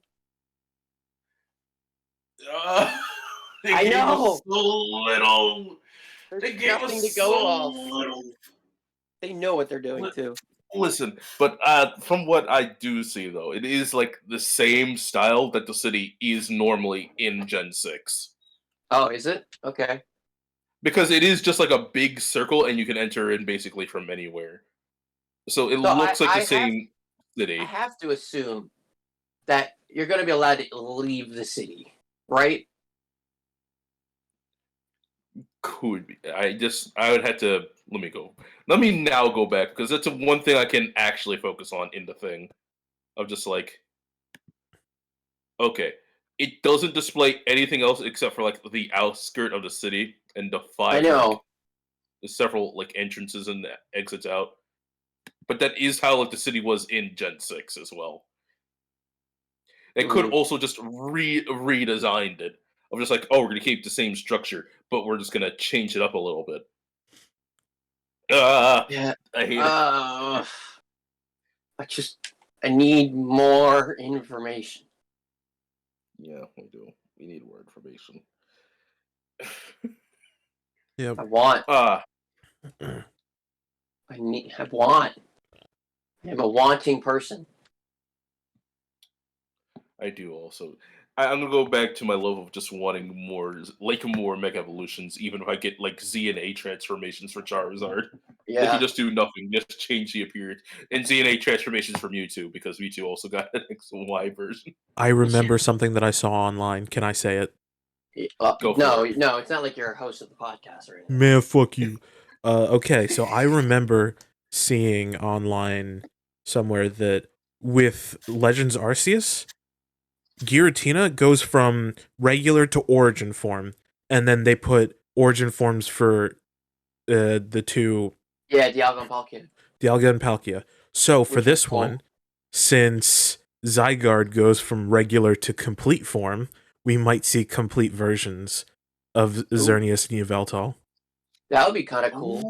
The I game know. was so little. There's The game nothing was to go so off. little. They know what they're doing too. Listen, but from what I do see though, it is like the same style that the city is normally in Gen 6. Oh, is it? Okay. Because it is just like a big circle and you can enter in basically from anywhere. So it So looks like the I same city. have to assume that you're going to be allowed to leave the city, right? Could be. I would have to let me now go back because that's the one thing I can actually focus on in the thing. Of just like, okay, it doesn't display anything else except for like the outskirt of the city and the I know. like, the several like entrances and exits out. But that is how like the city was in Gen 6 as well. They could also just redesigned it. Of just like, oh, we're gonna keep the same structure, but we're just gonna change it up a little bit. Yeah. I hate it. I need more information. Yeah, we do. We need more information. Yep. I want. Ah, I want. I'm a wanting person. I do also. I'm gonna go back to my love of just wanting more Mega Evolutions, even if I get like Z and A transformations for Charizard. They Yeah. can just do nothing, just change the appearance. And Z and A transformations for Mewtwo, because Mewtwo also got an X and Y version. I remember something that I saw online. Can I say it? Go for No, it. no, it's not like you're a host of the podcast or anything. Man, fuck you. Okay, so I remember seeing online somewhere that with Legends Arceus, Giratina goes from regular to origin form, and then they put origin forms for the two, Yeah, Dialga and Palkia. Dialga and Palkia. So for Which this is cool. one, since Zygarde goes from regular to complete form, we might see complete versions of Xerneas and Yveltal. That would be kind of cool.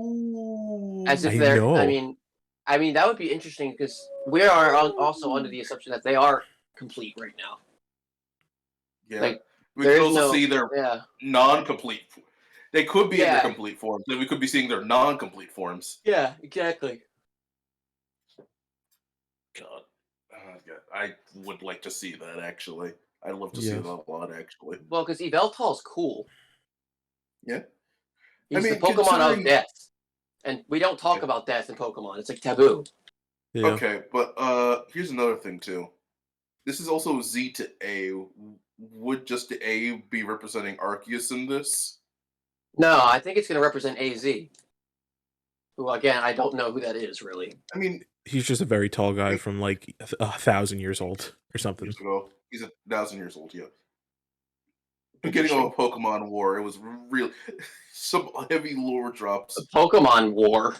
Ooh. As if I they're. know. I mean that would be interesting because we are also under the assumption that they are complete right now. Yeah. Like, We there could is also no. see their Yeah. non-complete. They could be in Yeah. their complete forms, and we could be seeing their non-complete forms. Yeah. Exactly. God. I would like to see that actually. I'd love to see Yes. that a lot actually. Well, because Yveltal's cool. Yeah. He's the mean, Pokemon of considering- death, and we don't talk Yeah. about death in Pokemon. It's like taboo. Yeah. Okay, but here's another thing too. This is also Z to A. Would just the A be representing Arceus in this? No, I think it's going to represent AZ. Who again, I don't know who that is really. I mean, He's just a very tall guy from like 1,000 years old or something. years ago, he's 1,000 years old. Yeah. Beginning of a Pokemon War, it was real some heavy lore drops. Pokemon War.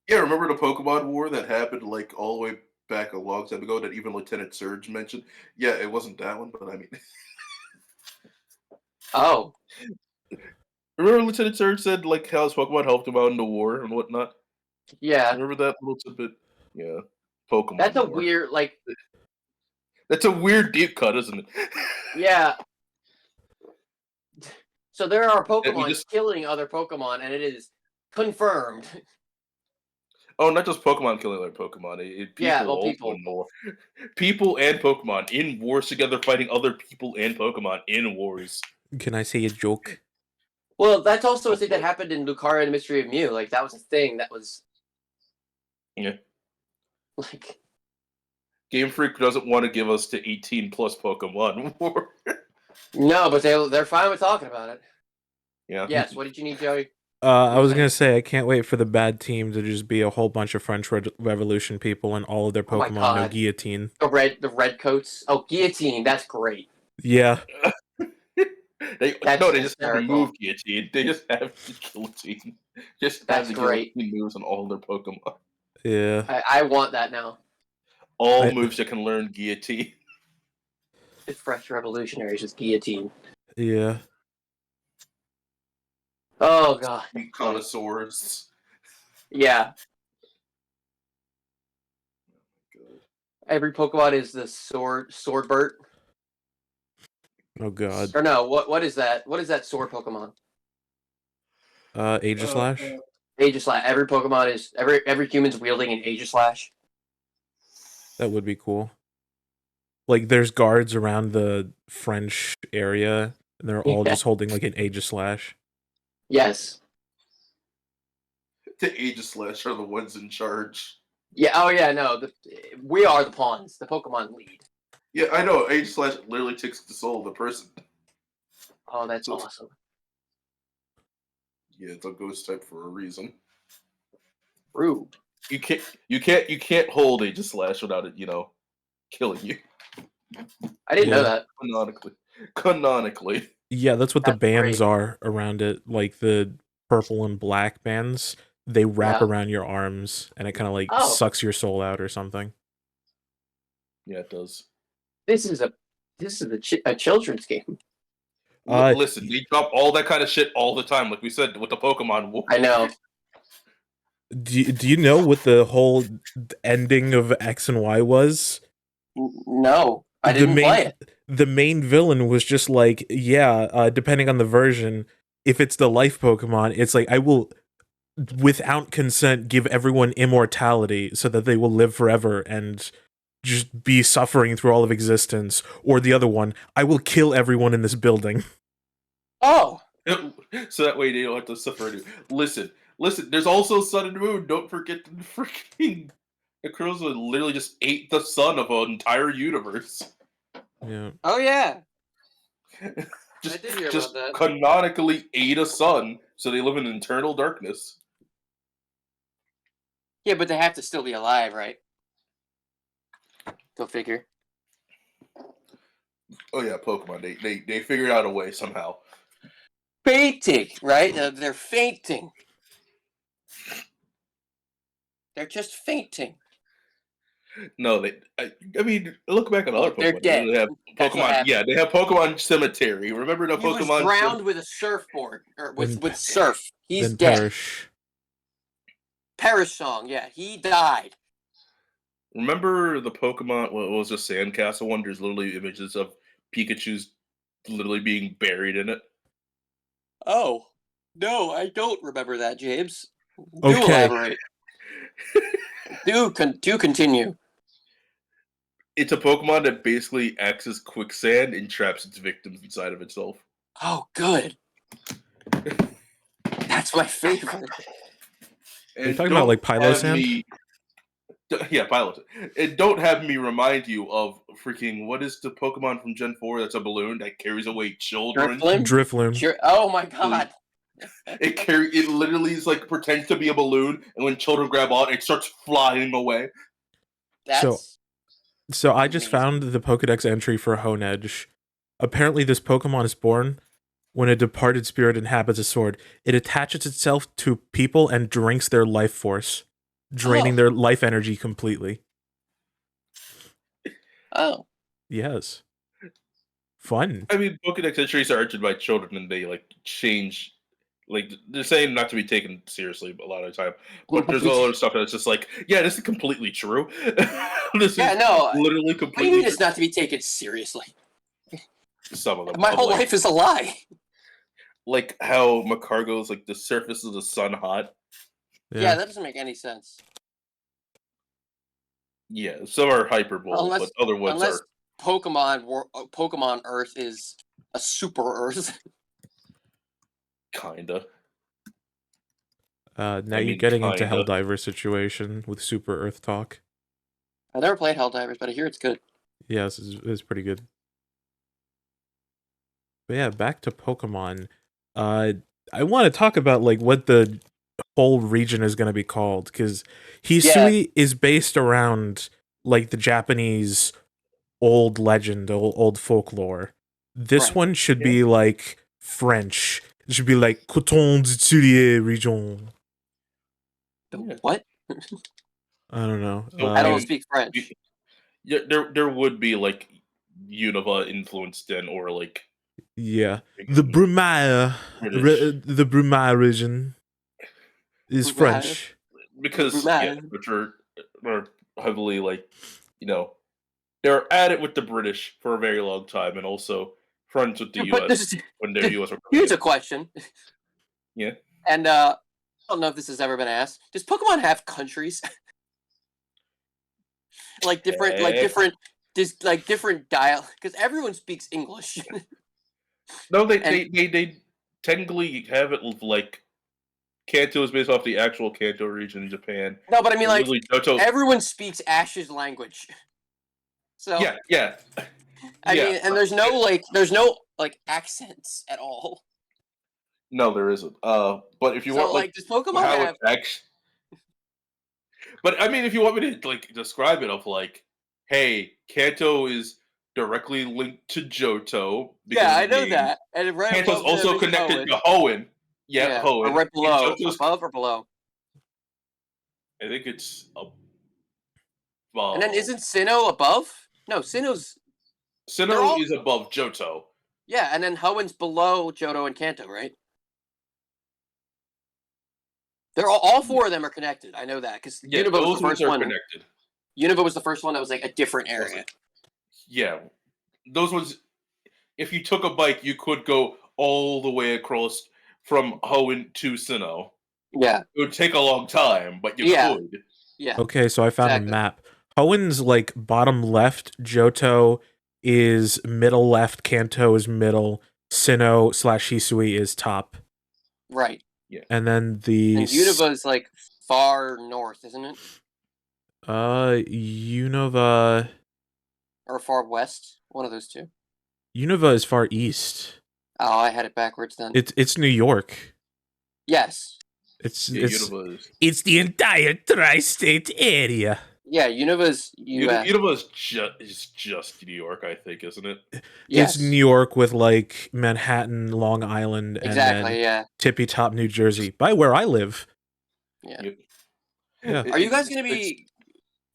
Yeah, remember the Pokemon War that happened like all the way back a long time ago that even Lieutenant Surge mentioned? Yeah, it wasn't that one, but I mean, Oh, remember Lieutenant Surge said like how his Pokemon helped him out in the war and whatnot? yeah. Remember that little tidbit? Yeah, Pokemon. That's a lore. weird, like, That's a weird deep cut, isn't it? yeah. So there are And we Pokemon just killing other Pokemon, and it is confirmed. not just Pokemon killing other Pokemon. Yeah, People well, also people. in war. People and Pokemon in wars together, fighting other people and Pokemon in wars. Can I say a joke? Well, that's also a Go thing for that it. happened in Lucario and the Mystery of Mew. Like, that was a thing that was, Yeah. like... Game Freak doesn't want to give us the 18 plus Pokemon war. No, but they're fine with talking about it. Yeah. Yes, what did you need, Joey? I was gonna say I can't wait for the bad team to just be a whole bunch of French Revolution people and all of their Oh my Pokemon no God. guillotine. The red coats. Oh, guillotine. That's great. Yeah, They That's just have to hysterical. move Guillotine. They just have the Guillotine. Just have That's the great. Guillotine moves on all their Pokemon. yeah. I want that now. All I- moves that can learn Guillotine. It's Fresh Revolutionaries with guillotine. Yeah. Oh God. Connoisseurs. Yeah. Every Pokemon is the Swordbert. Oh god. Or no, what is that? What is that sword Pokemon? Aegislash? Aegislash. Every Pokemon is every human's wielding an Aegislash. That would be cool. Like there's guards around the French area and they're all Yeah. just holding like an Aegislash. Yes. The Aegislash are the ones in charge. Yeah. Oh yeah. No. We are the pawns. The Pokemon lead. Yeah, I know. Aegislash literally takes the soul of the person. Oh, that's awesome. Yeah, it's a ghost type for a reason. Rude. You can't hold Aegislash without it, killing you. I didn't know Yeah. that. Canonically. Yeah, that's what the That's bands great. are around it. Like the purple and black bands, they wrap Yeah. around your arms and it kind of like Oh. sucks your soul out or something. Yeah, it does. This is a children's game. Listen, they drop all that kind of shit all the time, like we said with the Pokemon War. I know. Do you know what the whole ending of X and Y was? No, I didn't play it. The main villain was just like, yeah, depending on the version, if it's the life Pokemon, it's like, I will, without consent, give everyone immortality so that they will live forever and just be suffering through all of existence. Or the other one, I will kill everyone in this building. Oh, So that way they don't have to suffer. Listen. There's also Sun and Moon. Don't forget the freaking Necroza literally just ate the sun of an entire universe. Yeah. oh yeah. Just, I did hear just about that. canonically ate a sun, so they live in eternal darkness. Yeah, but they have to still be alive, right? Go figure. Oh yeah, Pokemon. They figured out a way somehow. Fainting, right? They're fainting. They're just fainting. No, I mean, look back at other They're Pokemon. dead. They have That's what Pokemon. happened. Yeah, they have Pokemon Cemetery. Remember the He was Pokemon? drowned with a surfboard or Then- with surf. He's Then dead. perish. Perish song. Yeah, he died. Remember the Pokemon? What was the Sandcastle one? There's literally images of Pikachu's literally being buried in it. Oh no, I don't remember that, James. Do Okay. elaborate. do continue. It's a Pokemon that basically acts as quicksand and traps its victims inside of itself. Oh, good. That's my favorite. Are you talking about like Pylosand? Yeah, Pilot. And don't have me remind you of freaking what is the Pokemon from Gen 4 that's a balloon that carries away children? Drifloon. Sure. Oh my god. It literally is like pretends to be a balloon, and when children grab on, it starts flying away. That's So I just amazing. found the Pokedex entry for Honedge. Apparently, this Pokemon is born when a departed spirit inhabits a sword. It attaches itself to people and drinks their life force, draining their life energy completely. Oh. Yes. Fun. I mean, Pokedex entries are entered by children, and they like change Like they're saying not to be taken seriously a lot of the time, but there's a lot of stuff that's just like, yeah, this is completely true. This Yeah, is no. literally What do you completely mean it's true. not to be taken seriously? Some of them, My I'm whole like, life is a lie. like how Macargo's like the surface of the sun hot. Yeah, that doesn't make any sense. Yeah, some are hyperbole, but other ones Unless are Pokemon Earth is a super Earth. kinda. Now I you're mean, getting into kinda. Helldiver situation with Super Earth talk. I've never played Helldivers, but I hear it's good. Yes, it's pretty good. But yeah, back to Pokemon. I want to talk about like what the whole region is going to be called, because Hisui is based around like the Japanese old legend, old folklore. This Right. one should be like French. It should be like Coton d'Iturie region. Yeah. What? I don't know. So, I don't speak French. Yeah, there would be like Unova influenced then, or like Yeah, the Brumaire, British, the Brumaire region is Brumaire. French. because yeah, Brumaire. which are heavily like, you know, they're at it with the British for a very long time, and also friends with the But U.S. when their U.S. were coming here's in. a question, Yeah, and I don't know if this has ever been asked. Does Pokemon have countries? like different, different dialect? Because everyone speaks English. No, And they technically have it like Kanto is based off the actual Kanto region in Japan. no, but I mean, And like literally Johto. everyone speaks Ash's language. So Yeah. I mean, and there's no accents at all. No, there isn't. But if you So want like does Pokemon how have? it actually, but I mean, if you want me to like describe it, of like, hey, Kanto is directly linked to Johto because Yeah, of I the know name. that. And right Kanto's above them also is connected Hoenn. to Hoenn. Yeah, Yeah, or Hoenn. right And below, Johto's, above or below. I think it's And then above. isn't Sinnoh above? No, Sinnoh's. They're Sinnoh all. is above Johto. Yeah, and then Hoenn's below Johto and Kanto, right? They're all Yeah, four of them are connected. I know that because yeah, Unova was the those ones first are one. connected. Unova was the first one that was like a different That's area. like, yeah, those ones. If you took a bike, you could go all the way across from Hoenn to Sinnoh. Yeah, It would take a long time, but you yeah, could. yeah. Okay, so I found a Exactly. map. Hoenn's like bottom left, Johto is middle left, Kanto is middle, Sinnoh / Hisui is top. Right. Yeah. And then the And Unova's like far north, isn't it? Unova Or far west? One of those two. Unova is far east. Oh, I had it backwards then. It's New York. Yes. It's Yeah, it's Unova is. it's the entire tri-state area. Yeah, Unova's U.S. Unova is just New York, I think, isn't it? Yes. It's New York with like Manhattan, Long Island, and Exactly. then Yeah. tippy top New Jersey, by where I live. Yeah. Yep. Yeah. Are you guys going to be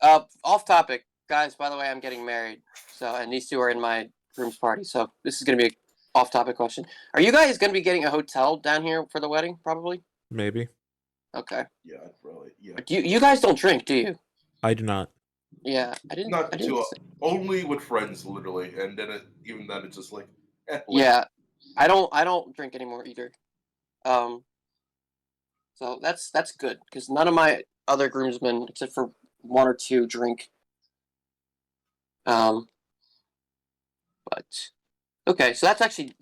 off topic, guys? By the way, I'm getting married, and these two are in my groom's party, so this is going to be a off topic question. Are you guys going to be getting a hotel down here for the wedding? Probably. Maybe. Okay. Yeah, probably. Yeah. But you guys don't drink, do you? I do not. Yeah, I didn't. Not I didn't. too only with friends, literally, and then even then it's just like, like, Yeah, I don't drink anymore either. So that's good because none of my other groomsmen, except for one or two, drink. But okay, so that's actually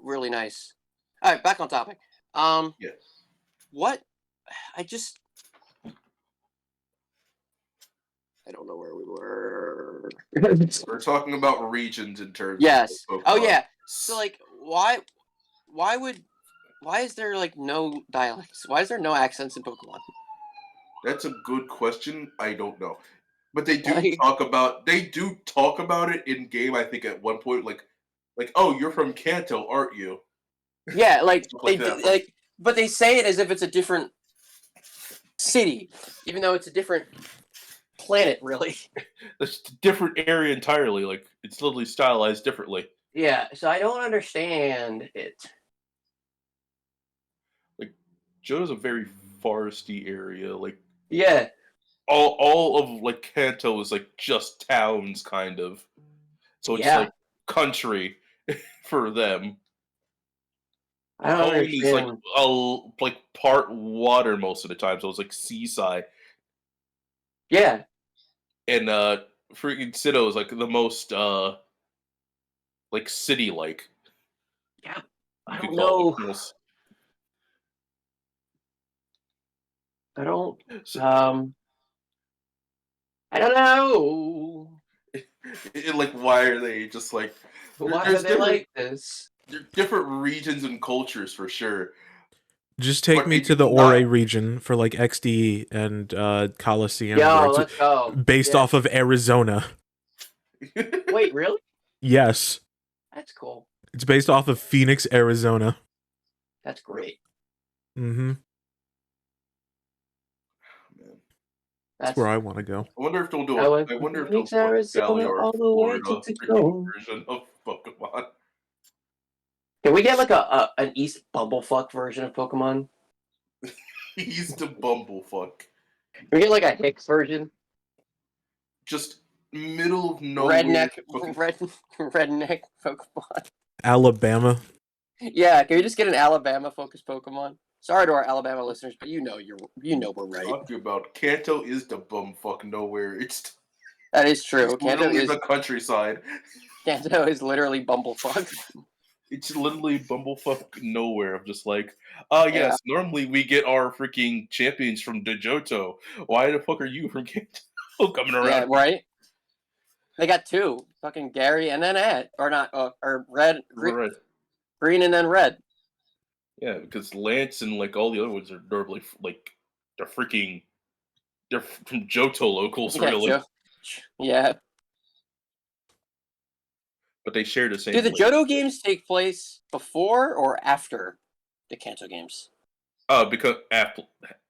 really nice. All right, back on topic. Yeah. What? I don't know where we were. We're talking about regions in terms Yes. of Pokemon. Oh yeah. So like, why is there like no dialects? Why is there no accents in Pokemon? That's a good question. I don't know. But they do Like- talk about it in game, I think, at one point, like, oh, you're from Kanto, aren't you? Yeah, like Stuff they like that. like, but they say it as if it's a different city, even though it's a different planet, really. It's a different area entirely. Like, it's literally stylized differently. Yeah, so I don't understand it. Johto's a very foresty area. Like Yeah. all of like Kanto is like just towns, kind of. So it's Yeah. like country for them. I don't Home is like understand. like part water most of the time, so it's like seaside. Yeah. And freaking Sito is like the most like city like Yeah. you I could don't call it. Like, know. almost. I don't. So, Um. I don't know. like why are they just like Why are there's they different like this? different regions and cultures for sure. Just take But me they to do the not Ore region for like XD and Coliseum, where Yo, it's let's go. based Yeah. off of Arizona. Wait, really? Yes, That's cool. it's based off of Phoenix, Arizona. That's great. Mm-hmm. Man. That's That's. where I want to go. I wonder if they'll do I a went I from wonder if they'll Phoenix, do a Cali Arizona, or a all the way to Florida freaking Tacoma. version of Pokemon. Can we get like an East Bumblefuck version of Pokemon? He's the bumblefuck. Can we get like a Hicks version? Just middle of nowhere. Redneck Pokemon. Alabama. Yeah, can we just get an Alabama focused Pokemon? Sorry to our Alabama listeners, but you know we're right. Talking about Kanto is the bumfuck nowhere. That is true. It's literally the countryside. Kanto is literally Bumblefuck. It's literally bumblefuck nowhere. I'm just like, yes, Yeah. normally we get our freaking champions from Johto. Why the fuck are you from Kanto coming around? Yeah, right? They got two. Fucking Gary and then Ed. Or not, or Red, Right. Green and then Red. Yeah, because Lance and like all the other ones are normally like they're from Johto locals, Yeah, really. Joe. Yeah. But they share the same. Do the language. Johto games take place before or after the Kanto games? Because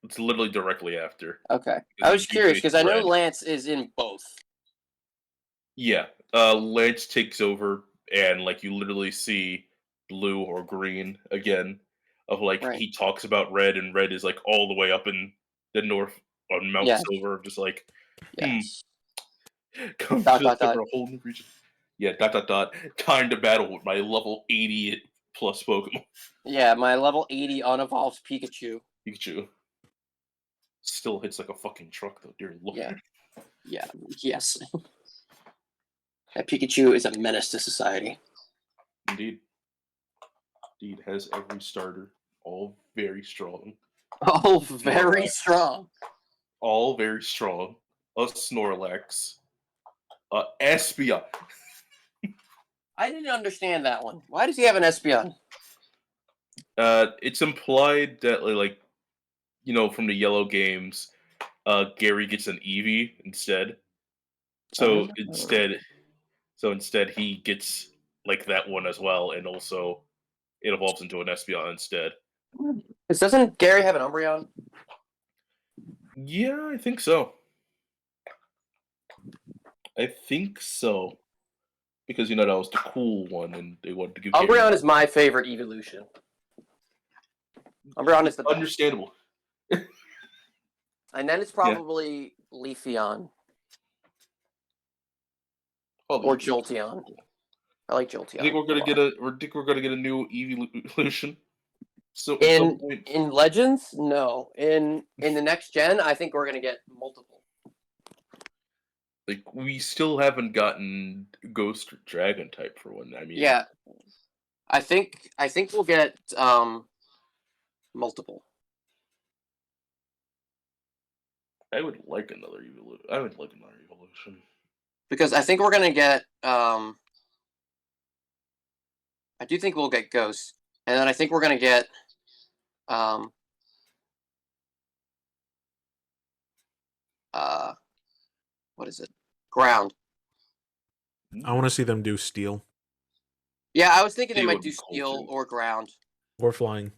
it's literally directly after. Okay. Because I was curious because I know Red. Lance is in both. Yeah, Lance takes over, and like you literally see blue or green again. Of like Right. he talks about red, and red is like all the way up in the north on Mount Yes. Silver. Just like, Yes. come Dot, to dot, dot. a whole new region. Yeah, ... Time to battle with my level 80 plus Pokemon. Yeah, my level 80 unevolved Pikachu. Pikachu still hits like a fucking truck, though. Dear lord. Yeah. Yeah. Yes. That Pikachu is a menace to society. Indeed. Indeed, has every starter, all very strong. Oh, very Snorlax. strong. All very strong. A Snorlax. Espeon. I didn't understand that one. Why does he have an Espeon? It's implied that like from the yellow games, Gary gets an Eevee instead. So instead he gets like that one as well, and also it evolves into an Espeon instead. Doesn't Gary have an Umbreon? Yeah, I think so. Because that was the cool one, and they wanted to give Umbreon Gary... is my favorite evolution. Umbreon is the best. Understandable. And then it's probably Leafeon Probably or Jolteon. I like Jolteon. I think we're gonna get a new evolution. So at some point. In Legends, no. In the next gen, I think we're gonna get multiple. Like we still haven't gotten Ghost or Dragon type for one. I mean, Yeah, I think we'll get multiple. I would like another evolution. Because I think we're gonna get I do think we'll get Ghost, and then I think we're gonna get what is it? Ground. I want to see them do steel Yeah, I was thinking they Steel might would do be cool, steel too. or ground. or flying.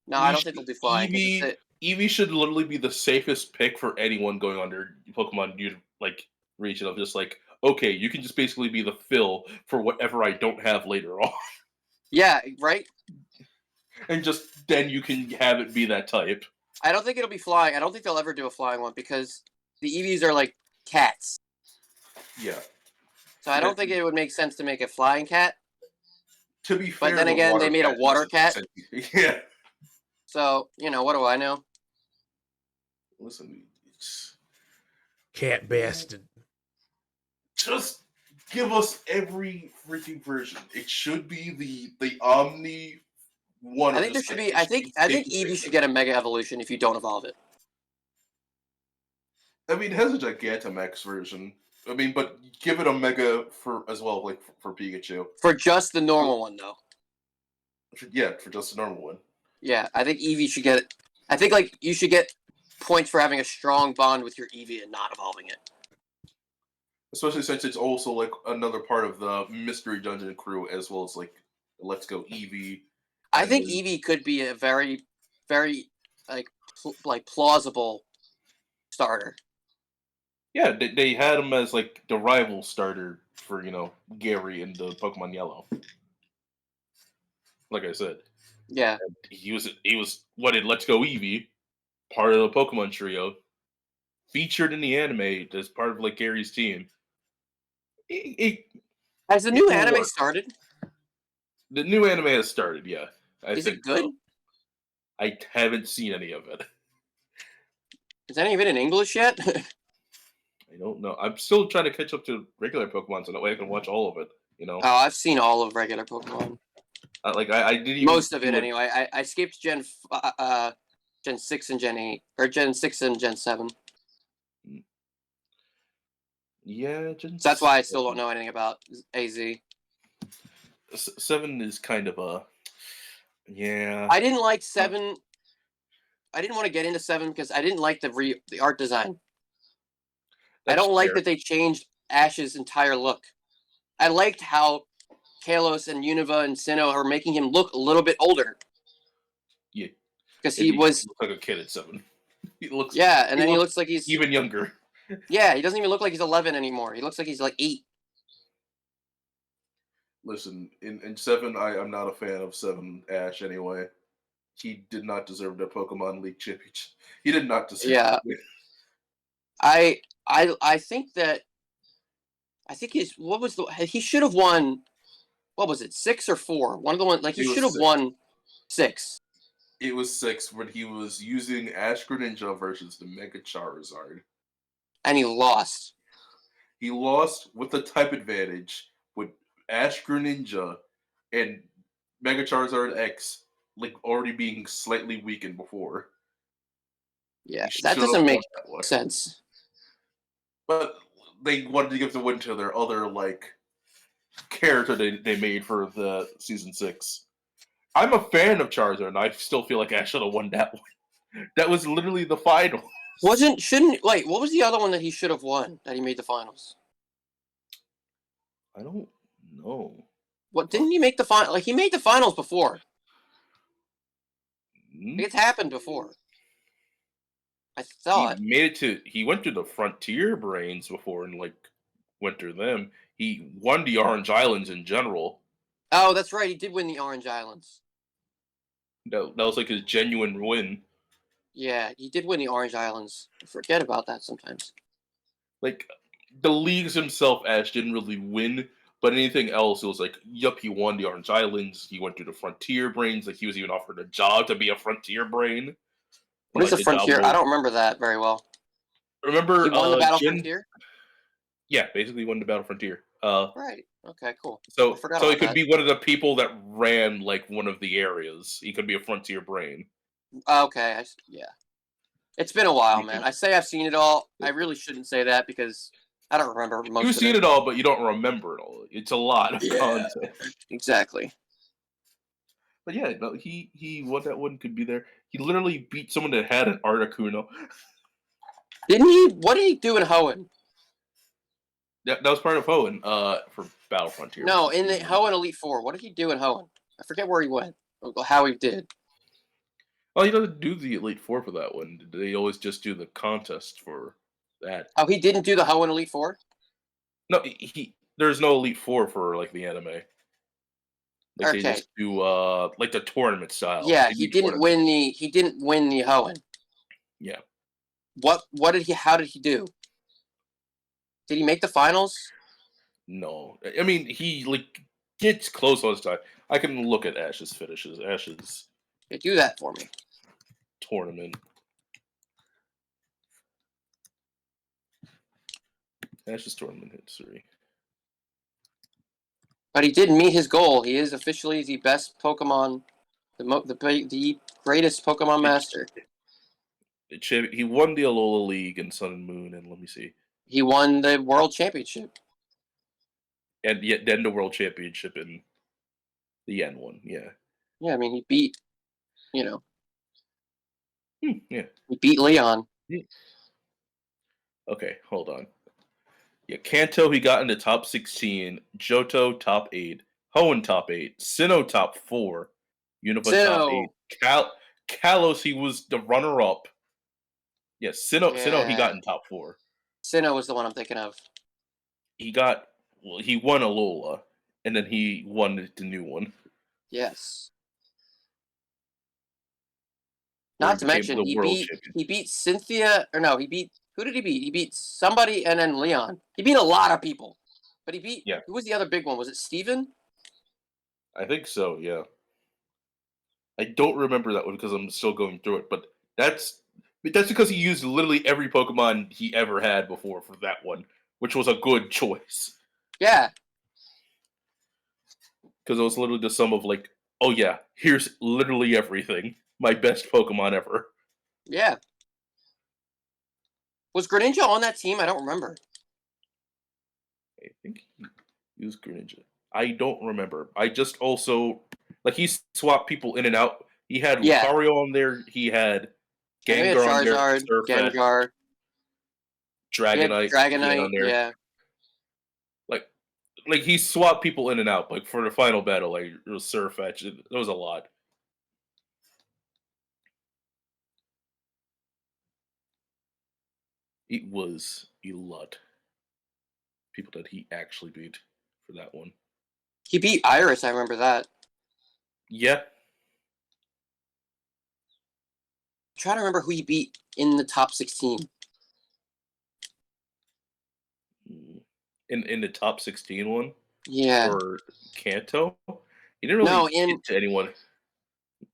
No, I don't think they'll do flying. 'Cause Eevee should literally be the safest pick for anyone going under Pokemon region of just like, okay, you can just basically be the fill for whatever I don't have later on. Yeah, right. and just then you can have it be that type. I don't think it'll be flying. I don't think they'll ever do a flying one because the Eevees are like cats. Yeah. So I don't think it would make sense to make a flying cat. To be fair, But then the again, water they made a cat water doesn't cat. make sense. Yeah. So, what do I know? Listen, Cat bastard. just give us every freaking version. It should be the Omni one. I think there should be. I think Eevee should get a Mega Evolution if you don't evolve it. I mean, it has a Gigantamax version. I mean, but give it a Mega for as well, like for Pikachu. For just the normal one, though. Yeah, for just a normal one. Yeah, I think Eevee should get it. I think you should get points for having a strong bond with your Eevee and not evolving it. Especially since it's also like another part of the Mystery Dungeon crew, as well as like Let's Go Eevee. I think Eevee could be a very, very plausible starter. Yeah, they had him as like the rival starter for Gary in the Pokemon Yellow. Like I said, Yeah, he was what in Let's Go Eevee, part of the Pokemon trio, featured in the anime as part of like Gary's team. has the new will anime work. started? The new anime has started. Yeah, Is it good? So. I haven't seen any of it. Is any of it in English yet? I don't know. I'm still trying to catch up to regular Pokemon, so that way I can watch all of it. Oh, I've seen all of regular Pokemon. I didn't even Most of it anyway. I skipped Gen 6 and Gen 8, or Gen 6 and Gen 7. Yeah, So that's why I still don't know anything about AZ. 7 is kind of a yeah. I didn't like 7. I didn't want to get into 7 because I didn't like the art design. I don't like that they changed Ash's entire look. I liked how Kalos and Unova and Sinnoh are making him look a little bit older. Yeah, because he was like a kid at 7. He looks and then he looks like he's even younger. Yeah, he doesn't even look like he's 11 anymore. He looks like he's like 8. Listen, in 7, I'm not a fan of 7 Ash anyway. He did not deserve the Pokemon League championship. He did not deserve it. I think that he should have won. What was it, 6 or 4? One of the ones he should have won 6. It was 6 when he was using Ash Greninja versus the Mega Charizard, and he lost. He lost with the type advantage with Ash Greninja and Mega Charizard X like already being slightly weakened before. Yeah, that doesn't make sense. But they wanted to give the win to their other character they made for the season 6. I'm a fan of Charizard, and I still feel like Ash should have won that one. That was literally the final. What was the other one that he should have won that he made the finals? I don't know. What didn't he make the final? He made the finals before. It's happened before. I thought he went to the Frontier Brains before and went through them. He won the Orange Islands in general. Oh, that's right. He did win the Orange Islands. That was like his genuine win. Yeah, he did win the Orange Islands. I forget about that sometimes. The leagues himself, Ash didn't really win, but anything else, it was yup, he won the Orange Islands. He went to the Frontier Brains. He was even offered a job to be a Frontier Brain. What is a Frontier? I don't remember that very well. Remember, he won the Battle Frontier? Yeah, basically won the Battle Frontier. Right. Okay, cool. So he could be one of the people that ran one of the areas. He could be a Frontier Brain. Okay, yeah. It's been a while, man. I say I've seen it all. I really shouldn't say that because I don't remember most of it. You've seen it all, but you don't remember it all. It's a lot of content. Exactly. But yeah, no, he won that one. Could be there. He literally beat someone that had an Articuno. Didn't he? What did he do in Hoenn? That was part of Hoenn for Battle Frontier. No, in the Hoenn Elite Four. What did he do in Hoenn? I forget where he went. Or how he did. Oh, he doesn't do the Elite Four for that one. They always just do the contest for that. Oh, he didn't do the Hoenn Elite Four? No, there's no Elite Four for the anime. Like they Okay. just do like the tournament style. Yeah, They he do didn't tournament. win the Hoenn. Yeah. What did he how did he do? Did he make the finals? No. I mean he like gets close all the time. I can look at Ash's finishes. Ash's Yeah, do that for me. tournament. Ash's tournament history. But he did meet his goal. He is officially the best Pokemon, the greatest Pokemon master. He won the Alola League in Sun and Moon, and let me see. He won the World Championship. And yet then the World Championship in the N one, yeah. Yeah, I mean he beat, you know, Yeah. he beat Leon. Okay, hold on. Yeah, Kanto he got in the top 16, Johto top 8, Hoenn top 8, Sinnoh top 4, Unova top 8, Sinnoh. Kalos he was the runner up. Yeah, Sinnoh he got Yeah. in top 4. Sinnoh was the one I'm thinking of. He won Alola, and then he won the new one. Yes. Where Not he to became mention the world champion. he beat Cynthia or no, he beat who did he beat? He beat somebody and then Leon. He beat a lot of people. But he beat Yeah. who was the other big one? Was it Steven? I think so, yeah. I don't remember that one because I'm still going through it, but that's because he used literally every Pokemon he ever had before for that one, which was a good choice. Yeah. Because it was literally the sum of like, oh yeah, here's literally everything. My best Pokemon ever. Yeah. Was Greninja on that team? I don't remember. I think he used Greninja. I don't remember. I just also like he swapped people in and out. He had Yeah. Lucario on there. He had I know he had Gengar on there. Charizard, Surfet, Gengar, he had Dragonite. He had on Dragonite, there. yeah. Like he swapped people in and out. Like for the final battle, like it was Surfetch. It was a lot. It was a lot. People that he actually beat for that one. He beat Iris, I remember that. Yeah. I'm trying to remember who he beat in the top 16. In the top 16 one Yeah. for Kanto, he didn't No, really get to anyone.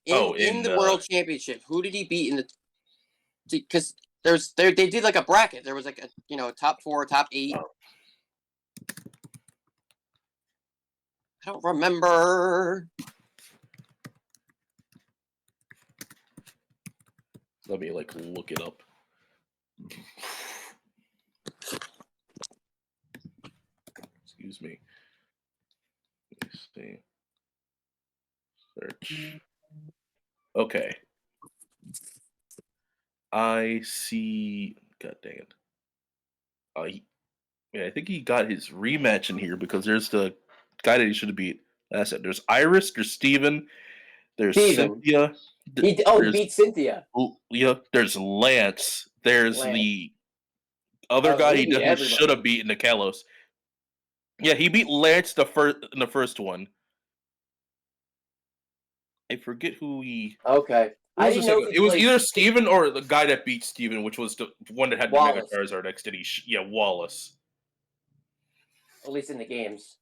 in the World Championship, who did he beat in the? Because they did like a bracket. There was like a top 4, top 8. Oh. I don't remember. Let me like look it up. Excuse me. Let's see. Search. Okay. I see. God dang it. Yeah, I think he got his rematch in here because there's the guy that he should have beat. That's it. There's Iris. There's Steven. There's Steven. Cynthia. He There's, beat Cynthia. yeah. There's Lance. There's Lance. the other Oh, guy he he beat definitely should everybody. have beaten the Kalos. Yeah, he beat Lance in the first one. I forget who he. Okay. Who I was the didn't know second? if he It was played either Steven or the guy that beat Steven, which was the one that had the Mega Wallace, Charizard next to yeah, Wallace. at least in the games.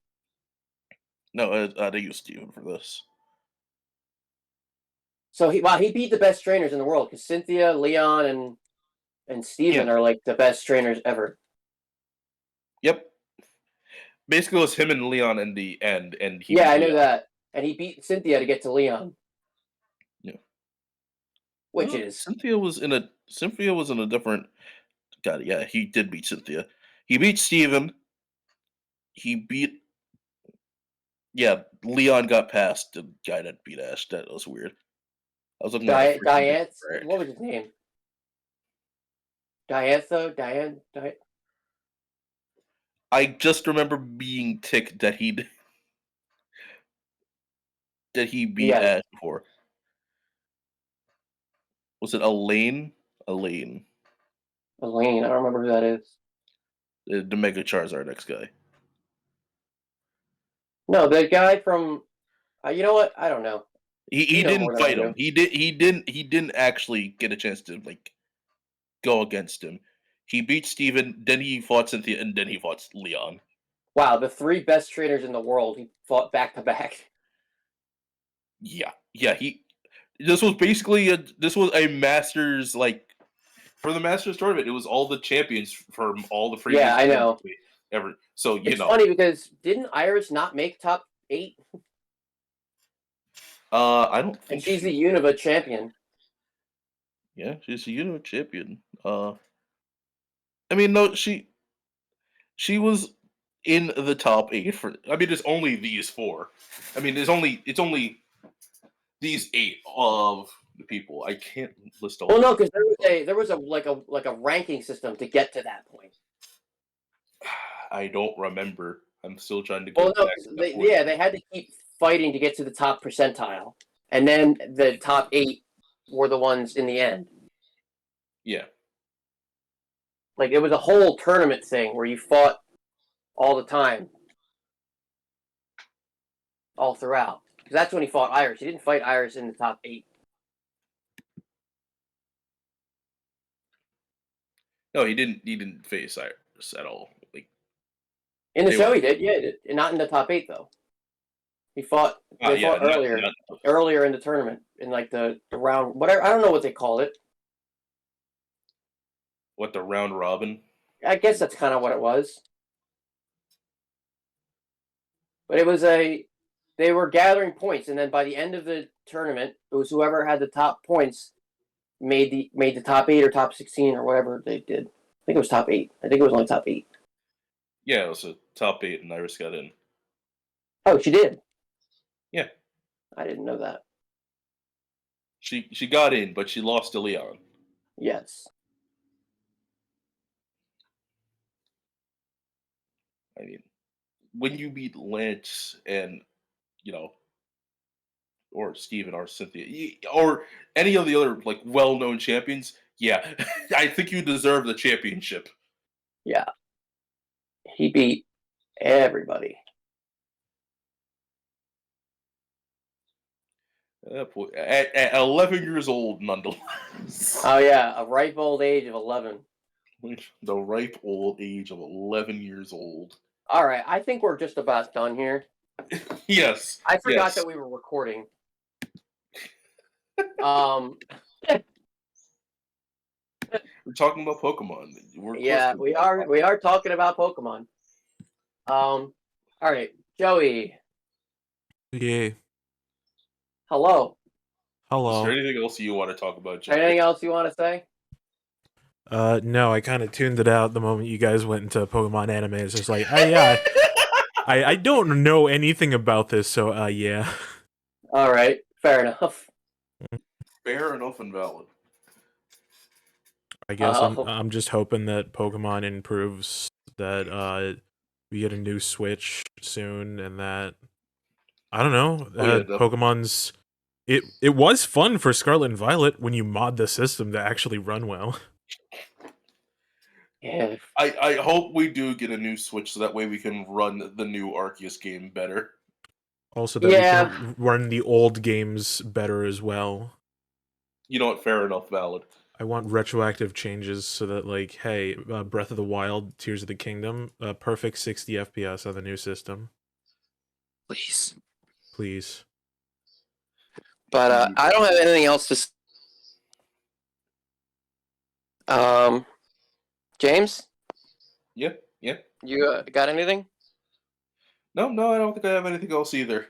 No, they used Steven for this. So he beat the best trainers in the world because Cynthia, Leon, and Steven are like the best trainers ever. Yep. Basically, it was him and Leon in the end, and he. Yeah, beat I knew Leon. that, and he beat Cynthia to get to Leon. Yeah. Which No, is Cynthia was in a different. God, yeah, he did beat Cynthia. He beat Steven. He beat. Yeah, Leon got past the guy that beat Ash. That was weird. I was looking at a freaking Diane. different. What was his name? Diantha. Diane. I just remember being ticked that he beat Yeah, Ash before. Was it Elaine? Elaine. Elaine. I don't remember who that is. The Mega Charizard next guy. No, the guy from You know what? I don't know. He You know didn't more than I fight him. do. He didn't actually get a chance to like go against him. He beat Steven, then he fought Cynthia, and then he fought Leon. Wow, the 3 best trainers in the world, he fought back to back. Yeah. This was a Masters for the Masters tournament. It was all the champions from all the previous Yeah, I know. tournaments ever. So It's funny because didn't Iris not make top 8? I don't And think she's the Unova champion. Yeah, she's a Unova champion. I mean, no, she was in the top 8 for. I mean, there's only these 4. I mean, it's only these 8 of the people. I can't list all. Well, no, because there was a ranking system to get to that point. I don't remember. I'm still trying to Well, get no, back. they had to keep fighting to get to the top percentile, and then the top 8 were the ones in the end. Yeah. Like it was a whole tournament thing where you fought all the time, all throughout. Because that's when he fought Iris. He didn't fight Iris in the top 8. No, he didn't. He didn't face Iris at all. Like In the they show, were- he did. Yeah, not in the top 8 though. They fought yeah, earlier, earlier in the tournament in like the round. Whatever, I don't know what they called it. What, the round robin? I guess that's kind of what it was. But it was they were gathering points, and then by the end of the tournament, it was whoever had the top points made the top 8 or top 16 or whatever they did. I think it was top 8. I think it was only top 8. Yeah, it was a top 8, and Iris got in. Oh, she did. Yeah, I didn't know that. she got in, but she lost to Leon. Yes. I mean, when you beat Lance and or Steven or Cynthia or any of the other like well-known champions, yeah, I think you deserve the championship. Yeah. He beat everybody. At 11 years old, nonetheless. Oh yeah, a ripe old age of 11. The ripe old age of 11 years old. All right, I think we're just about done here. Yes. I forgot yes. that we were recording. We're talking about Pokemon. We are talking about Pokemon. All right, Joey. Yeah. Hello. Is there Hello. anything else you want to talk about, Joey? Anything else you want to say? No, I kind of tuned it out the moment you guys went into Pokemon anime. It's just like, yeah, I don't know anything about this, so yeah. All right, fair enough. Fair enough and valid. I guess I'm just hoping that Pokemon improves, that we get a new Switch soon, and that I don't know, Pokemon's it was fun for Scarlet and Violet when you mod the system to actually run well. Yeah. I hope we do get a new Switch so that way we can run the new Arceus game better. Also, that we can run the old games better as well. You know what? Fair enough, valid. I want retroactive changes so that, like, hey, Breath of the Wild, Tears of the Kingdom, perfect 60 FPS on the new system. Please. Please. But I don't have anything else to. James. Yeah. You got anything? No, I don't think I have anything else either.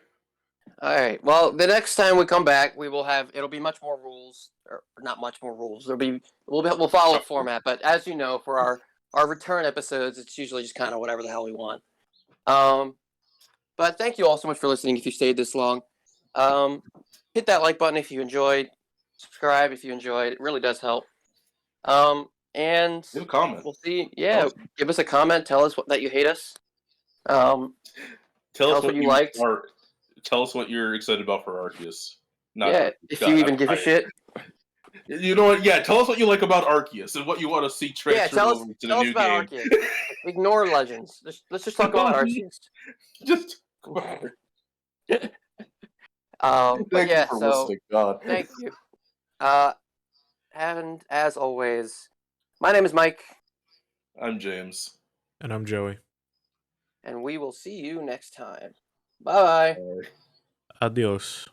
All right. Well, the next time we come back, it'll be much more rules, or not much more rules. We'll follow a format, but as you know, for our return episodes, it's usually just kind of whatever the hell we want. But thank you all so much for listening. If you stayed this long, hit that like button if you enjoyed. Subscribe if you enjoyed. It really does help. And leave a comment. We'll see. Yeah, give us a comment. Tell us that you hate us. Tell us what you liked. Tell us what you're excited about for Arceus. If you even give a shit. You know what? Yeah, tell us what you like about Arceus and what you want to see transferred over to the new game. Arceus. Ignore Legends. Let's just talk about Arceus. Just. But Thank yeah, you for so listening. God. thank you. And as always, my name is Mike, I'm James. And I'm Joey. and we will see you next time. Bye. Bye. Adios.